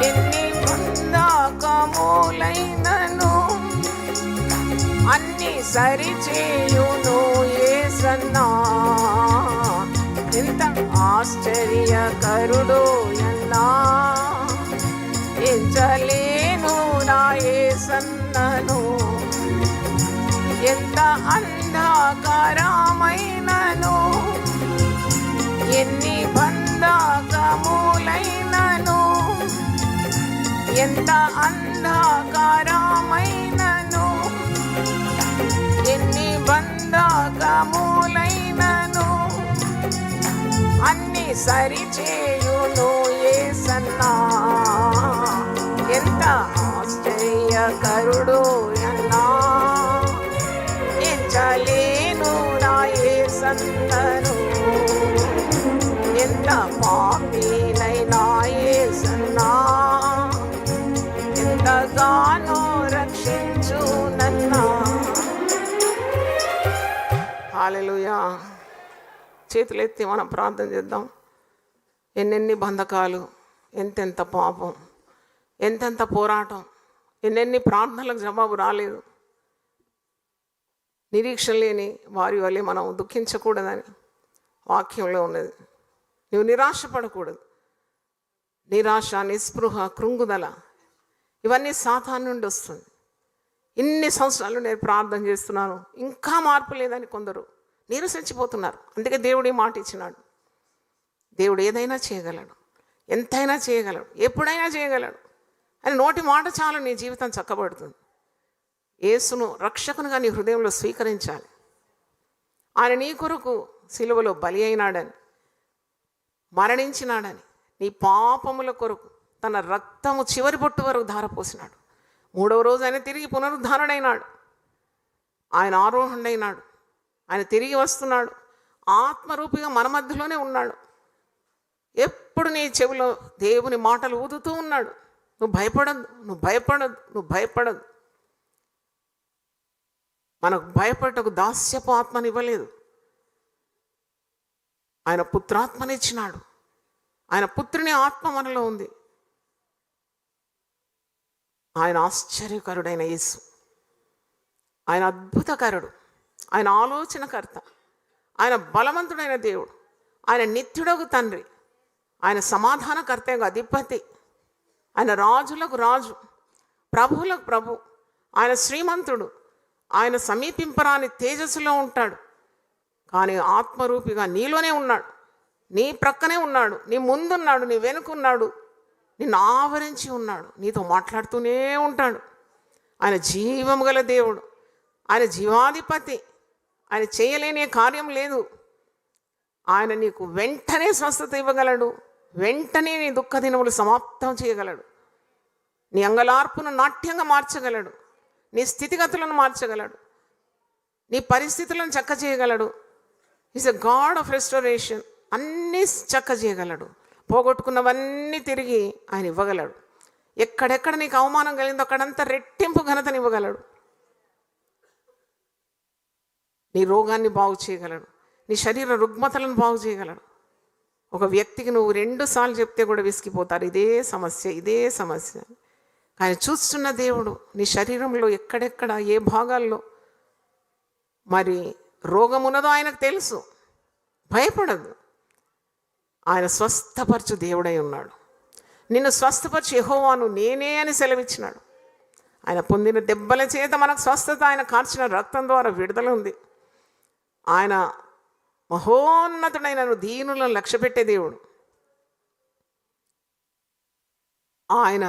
S2: ఎన్ని బంధకములైనను అన్ని సరిచేయును యేసన్నా. ఎంత ఆశ్చర్యకరుడో యన్నా ఎంచలేను నా యేసన్నను. ఎంత అంధకారమైనను ఎన్ని బంధకములైనను ఎంత అంధకారమైనను ఎన్ని బంధకములైనను అన్ని సరిచేయును యేసన్నా. ఎంత ఆశ్చర్యకరుడో యన్నా ఎంచలేను నా యేసన్నను. ఎంత పాపినైనా యేసన్నా ఎంతగానో రక్షించునన్నా. హల్లెలూయా. చేతులెత్తి మనం ప్రార్థన చేద్దాం. ఎన్నెన్ని బంధకాలు, ఎంతెంత పాపం, ఎంతెంత పోరాటం, ఎన్నెన్ని ప్రార్థనలకు జవాబు రాలేదు. నిరీక్షణ లేని వారి వల్లే మనం దుఃఖించకూడదని వాక్యంలో ఉన్నది. నువ్వు నిరాశపడకూడదు. నిరాశ, నిస్పృహ, కృంగుదల ఇవన్నీ సాతాను నుండి వస్తుంది. ఇన్ని సంవత్సరాలు నేను ప్రార్థన చేస్తున్నాను, ఇంకా మార్పు లేదని కొందరు నీరసించిపోతున్నారు. అందుకే దేవుడు ఈ మాట ఇచ్చినాడు. దేవుడు ఏదైనా చేయగలడు, ఎంతైనా చేయగలడు, ఎప్పుడైనా చేయగలడు అని నోటి మాట చాలు నీ జీవితం చక్కబడుతుంది. యేసును రక్షకునిగా నీ హృదయంలో స్వీకరించాలి. ఆయన నీ కొరకు సిలువలో బలి అయినాడని, మరణించినాడని, నీ పాపముల కొరకు తన రక్తము చివరి బొట్టు వరకు ధారపోసినాడు. 3వ రోజు ఆయన తిరిగి పునరుద్ధానుడైనాడు. ఆయన ఆరోహణుడైనాడు. ఆయన తిరిగి వస్తున్నాడు. ఆత్మరూపిగా మన మధ్యలోనే ఉన్నాడు. ఎప్పుడు నీ చెవిలో దేవుని మాటలు ఊదుతూ ఉన్నాడు. నువ్వు భయపడద్దు, నువ్వు భయపడద్దు, నువ్వు భయపడద్దు. మనకు భయపడటకు దాస్యపు ఆత్మని ఇవ్వలేదు. ఆయన పుత్రాత్మనిచ్చినాడు. ఆయన పుత్రుని ఆత్మ మనలో ఉంది. ఆయన ఆశ్చర్యకరుడైన యేసు, ఆయన అద్భుతకరుడు, ఆయన ఆలోచనకర్త, ఆయన బలవంతుడైన దేవుడు, ఆయన నిత్యుడగు తండ్రి, ఆయన సమాధానకర్తగా అధిపతి, ఆయన రాజులకు రాజు, ప్రభువులకు ప్రభు, ఆయన శ్రీమంతుడు, ఆయన సమీపింపరాని తేజస్సులో ఉంటాడు. కానీ ఆత్మరూపిగా నీలోనే ఉన్నాడు, నీ ప్రక్కనే ఉన్నాడు, నీ ముందున్నాడు, నీ వెనుకున్నాడు, నిన్ను ఆవరించి ఉన్నాడు, నీతో మాట్లాడుతూనే ఉంటాడు. ఆయన జీవము గల దేవుడు, ఆయన జీవాధిపతి, ఆయన చేయలేని కార్యం లేదు. ఆయన నీకు వెంటనే స్వస్థత ఇవ్వగలడు, వెంటనే నీ దుఃఖ దినములు సమాప్తం చేయగలడు, నీ అంగలార్పును నాట్యంగా మార్చగలడు, నీ స్థితిగతులను మార్చగలడు, నీ పరిస్థితులను చక్క చేయగలడు. Is a God of restoration. అన్నీ చక్క చేయగలడు. పోగొట్టుకున్నవన్నీ తిరిగి ఆయన ఇవ్వగలడు. ఎక్కడెక్కడ నీకు అవమానం కలిగిందో అక్కడంతా రెట్టింపు ఘనతని ఇవ్వగలడు. నీ రోగాన్ని బాగు చేయగలడు, నీ శరీర రుగ్మతలను బాగు చేయగలడు. ఒక వ్యక్తికి నువ్వు 2 సార్లు చెప్తే కూడా విసిగిపోతారు, ఇదే సమస్య, ఇదే సమస్య. కానీ చూస్తున్న దేవుడు నీ శరీరంలో ఎక్కడెక్కడ ఏ భాగాల్లో మరి రోగం ఉన్నదో ఆయనకు తెలుసు. భయపడదు. ఆయన స్వస్థపరచు దేవుడై ఉన్నాడు. నిన్ను స్వస్థపరచు యెహోవాను నేనే అని సెలవిచ్చినాడు. ఆయన పొందిన దెబ్బల చేత మనకు స్వస్థత, ఆయన కార్చిన రక్తం ద్వారా విడుదల ఉంది. ఆయన మహోన్నతుడైన దీనులను లక్ష్యపెట్టే దేవుడు. ఆయన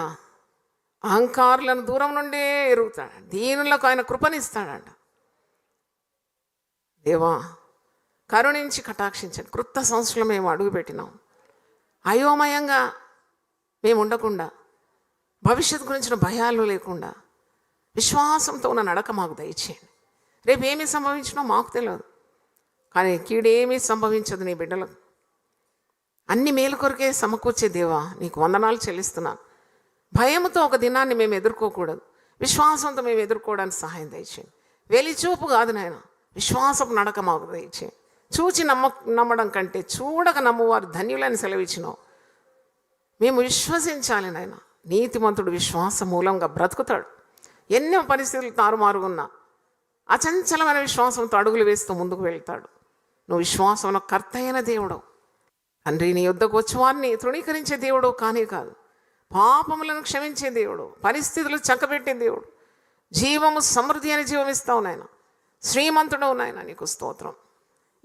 S2: అహంకారులను దూరం నుండే ఎరుగుతాడు. దీనులకు ఆయన కృపనిస్తాడంట. దేవా, కరుణించి కటాక్షించండి. క్రొత్త సంవత్సరంలో మేము అడుగుపెట్టినాం. అయోమయంగా మేము ఉండకుండా, భవిష్యత్తు గురించిన భయాలు లేకుండా విశ్వాసంతో ఉన్న నడక మాకు దయచేయండి. రేపు ఏమి సంభవించినో మాకు తెలియదు, కానీ కీడేమీ సంభవించదు నీ బిడ్డలకు. అన్ని మేలు కొరకే సమకూర్చే దేవా, నీకు వందనాలు చెల్లిస్తున్నాను. భయంతో ఒక దినాన్ని మేము ఎదుర్కోకూడదు, విశ్వాసంతో మేము ఎదుర్కోవడానికి సహాయం దయచేయండి. వెలిచూపు కాదు నాయన, విశ్వాసపు నడక మాకు దయచేయండి. చూచి నమ్మడం కంటే చూడక నమ్మువారు ధన్యులని సెలవిచ్చినావు. మేము విశ్వసించాలి నాయన. నీతిమంతుడు విశ్వాస మూలంగా బ్రతుకుతాడు. ఎన్నో పరిస్థితులు తారుమారుగున్నా అచంచలమైన విశ్వాసంతో అడుగులు వేస్తూ ముందుకు వెళ్తాడు. నువ్వు విశ్వాసంలో కర్త అయిన దేవుడు తండ్రి. నీ యొద్దకు వచ్చి వారిని తృణీకరించే దేవుడు కానీ కాదు, పాపములను క్షమించే దేవుడు, పరిస్థితులు చక్కబెట్టే దేవుడు, జీవము సమృద్ధి అని జీవమిస్తావు నాయన. శ్రీమంతుడవు నాయన, నీకు స్తోత్రం.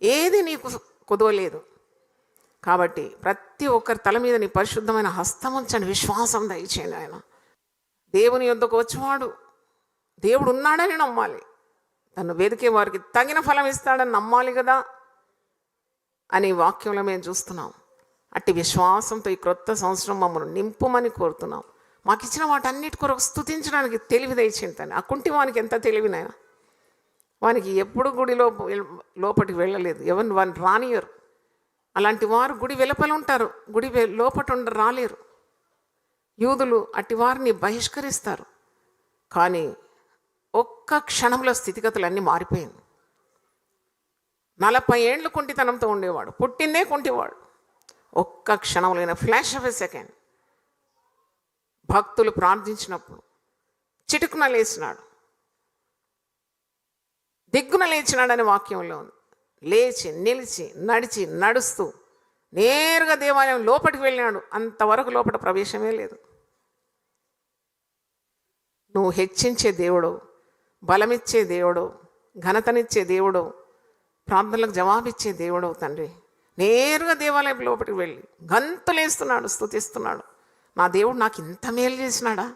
S2: ఏది నీకు కుదవలేదు కాబట్టి ప్రతి ఒక్కరి తల మీద నీ పరిశుద్ధమైన హస్తం ఉంచండి. విశ్వాసం దయచేయండి ఆయన. దేవుని యొద్దకు వచ్చేవాడు దేవుడు ఉన్నాడని నమ్మాలి. తను వెతికే వారికి తగిన ఫలం ఇస్తాడని నమ్మాలి కదా అని వాక్యంలో మేము చూస్తున్నాం. అట్టి విశ్వాసంతో ఈ క్రొత్త సంవత్సరం మమ్మల్ని నింపుమని కోరుతున్నాం. మాకు ఇచ్చిన వాటన్నిటి కొరకు స్తుతించడానికి తెలివి దయచేయండి. ఆ కుంటి వానికి ఎంత తెలివినైనా, వానికి ఎప్పుడు గుడిలో లోపలికి వెళ్ళలేదు, ఎవరిని వారిని రానియరు. అలాంటి వారు గుడి వెలుపల ఉంటారు, గుడి లోపట రాలేరు. యూదులు అట్టి వారిని బహిష్కరిస్తారు. కానీ ఒక్క క్షణంలో స్థితిగతులన్నీ మారిపోయింది. 40 ఏళ్ళు కుంటితనంతో ఉండేవాడు, పుట్టిందే కుంటివాడు. ఒక్క క్షణంలో, ఫ్లాష్ ఆఫ్ ఎ సెకండ్ భక్తులు ప్రార్థించినప్పుడు చిటుకున లేచినాడు, దిగ్గున లేచినాడని వాక్యంలో ఉంది. లేచి నిలిచి నడిచి నడుస్తూ నేరుగా దేవాలయం లోపలికి వెళ్ళినాడు. అంతవరకు లోపల ప్రవేశమే లేదు. నువ్వు హెచ్చించే దేవుడు, బలమిచ్చే దేవుడు, ఘనతనిచ్చే దేవుడు, ప్రార్థనలకు జవాబిచ్చే దేవుడు తండ్రి. నేరుగా దేవాలయం లోపలికి వెళ్ళి గంతులేస్తున్నాడు, స్తుతిస్తున్నాడు. నా దేవుడు నాకు ఇంత మేలు చేసినాడా,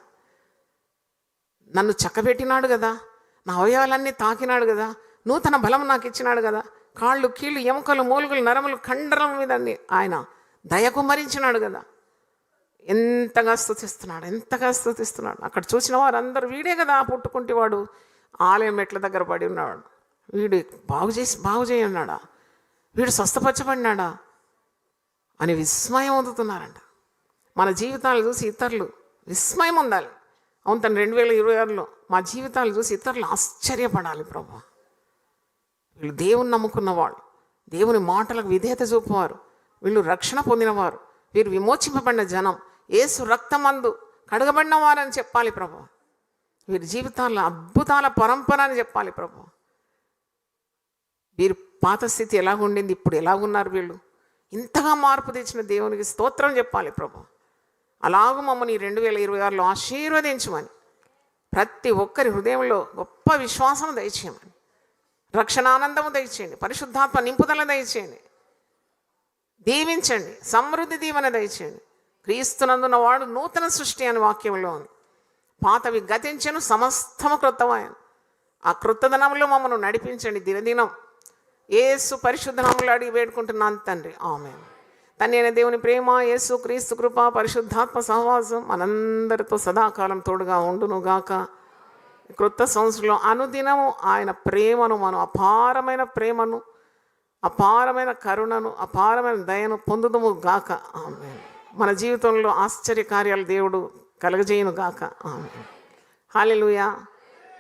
S2: నన్ను చక్కబెట్టినాడు కదా, నా అవయవాలన్నీ తాకినాడు కదా, నూతన బలం నాకు ఇచ్చినాడు కదా, కాళ్ళు కీళ్ళు ఎముకలు మూలుగులు నరములు కండరం మీద ఆయన దయకుమరించినాడు కదా. ఎంతగా స్తుతిస్తున్నాడు, ఎంతగా స్తుతిస్తున్నాడు. అక్కడ చూసిన వారందరూ వీడే కదా పుట్టుకుంటే వాడు ఆలయం మెట్ల దగ్గర పడి ఉన్నాడు, వీడు బాగు చేయన్నాడా, వీడు స్వస్థపరచబడినాడా అని విస్మయం పొందుతున్నారంట. మన జీవితాలు చూసి ఇతరులు విస్మయం ఉండాలి. అవును తను 2026లో మా జీవితాలు చూసి ఇతరులు ఆశ్చర్యపడాలి. ప్రభు, వీళ్ళు దేవుని నమ్ముకున్న వాళ్ళు, దేవుని మాటలకు విధేయత చూపేవారు, వీళ్ళు రక్షణ పొందినవారు, వీరు విమోచింపబడిన జనం, యేసు రక్తమందు కడగబడిన వారని చెప్పాలి ప్రభు. వీరి జీవితాల్లో అద్భుతాల పరంపర అని చెప్పాలి ప్రభు. వీరి పాత స్థితి ఎలాగుండింది, ఇప్పుడు ఎలాగున్నారు వీళ్ళు, ఇంతగా మార్పు తెచ్చిన దేవునికి స్తోత్రం చెప్పాలి ప్రభు. అలాగూ మమ్మల్ని 2026లో ఆశీర్వదించమని, ప్రతి ఒక్కరి హృదయంలో గొప్ప విశ్వాసం దయచేయమని, రక్షణ ఆనందము దయచేయండి, పరిశుద్ధాత్మ నింపుదల దయచేయండి, దీవించండి, సమృద్ధి దీవెన దయచేయండి. క్రీస్తునందున్న వాడు నూతన సృష్టి అని వాక్యంలో ఉంది. పాతవి గతించెను, సమస్తము క్రొత్తవాయను. ఆ క్రొత్తదనంలో మమ్మల్ని నడిపించండి దినదినం. యేసు పరిశుద్ధ నామములో అడిగి వేడుకుంటున్నాను తండ్రి, ఆమేన్. తండ్రి అయిన దేవుని ప్రేమ, యేసు క్రీస్తు కృప, పరిశుద్ధాత్మ సహవాసం మనందరితో సదాకాలం తోడుగా ఉండునుగాక. క్రొత్త సంవత్సరంలో అనుదినము ఆయన ప్రేమను, మనం అపారమైన ప్రేమను, అపారమైన కరుణను, అపారమైన దయను పొందుదుము గాక. ఆమేన్. మన జీవితంలో ఆశ్చర్య కార్యాలు దేవుడు కలగజేయును గాక. ఆమేన్. హల్లెలూయా.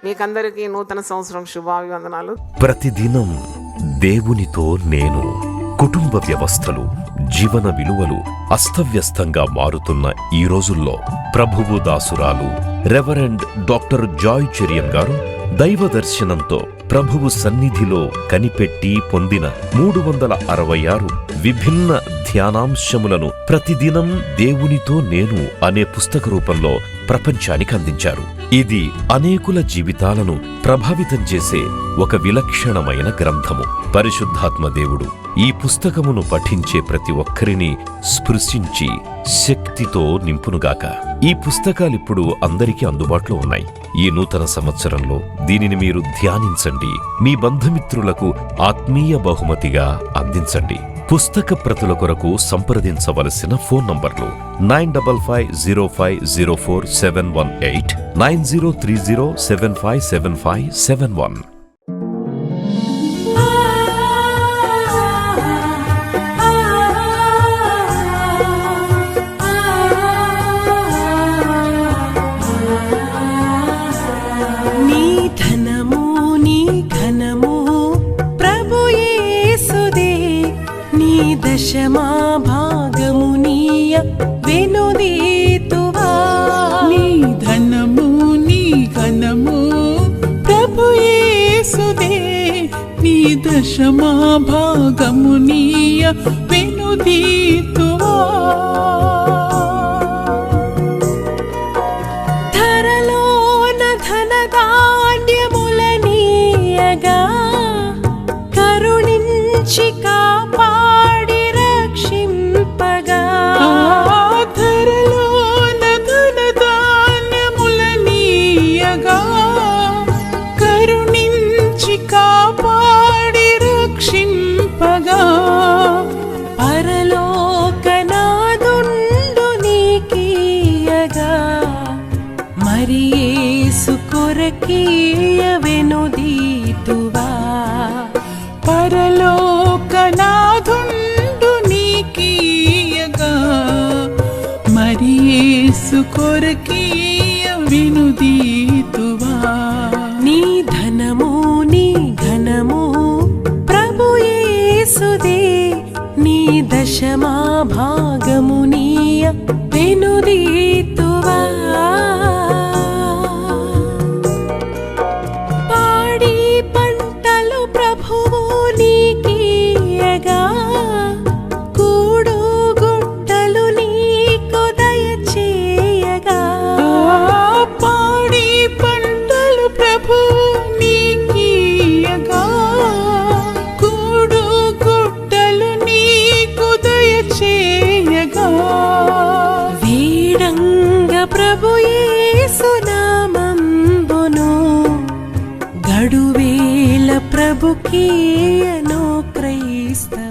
S2: మీకందరికీ నూతన సంవత్సరం శుభాభివందనాలు.
S1: ప్రతిదినం దేవునితో నేను. కుటుంబ వ్యవస్థలు, జీవన విలువలు అస్తవ్యస్తంగా మారుతున్న ఈ రోజుల్లో ప్రభువు దాసురాలు రెవరెండ్ డాక్టర్ జాయ్ చెరియన్ గారు దైవ దర్శనంతో ప్రభువు సన్నిధిలో కనిపెట్టి పొందిన 366 విభిన్న ధ్యానాంశములను ప్రతిదినం దేవునితో నేను అనే పుస్తక రూపంలో ప్రపంచానికి అందించారు. ఇది అనేకుల జీవితాలను ప్రభావితం చేసే ఒక విలక్షణమైన గ్రంథము. పరిశుద్ధాత్మ దేవుడు ఈ పుస్తకమును పఠించే ప్రతి ఒక్కరిని స్పృశించి శక్తితో నింపునుగాక. ఈ పుస్తకాలిప్పుడు అందరికీ అందుబాటులో ఉన్నాయి. ఈ నూతన సంవత్సరంలో దీనిని మీరు ధ్యానించండి, మీ బంధుమిత్రులకు ఆత్మీయ బహుమతిగా అందించండి. పుస్తక ప్రతుల కొరకు సంప్రదించవలసిన ఫోన్ నంబర్లు 9550504718, 9030757571.
S3: దశమా భాగమునీయ వెనుదీతువా. నీ ధనము నీ ఘనము ప్రభు యేసుదే, నీ దశమా భాగమునీయ వెనుదీతువా. ధరలోన ధనధాన్యములనీయగా కరుణించి కాపాడి రక్షింపగా. ధరలోన ధనధాన్యములనీయగా కరుణించి కాపాడి రక్షింపగా. పరలోకనాదుండు నీకీయగా మరి యేసు కొరకీయ వెనుదీతువా. పరలోకనాదుండు నీకీయగా మరి యేసు కొరకీయ వెనుదీతువా. నీ ధనము నీ ఘనము ప్రభు యేసుదే, నీ దశమా భాగమునీయ వెనుదీతువా. నడువేల ప్రభుకీయనో క్రైస్తవ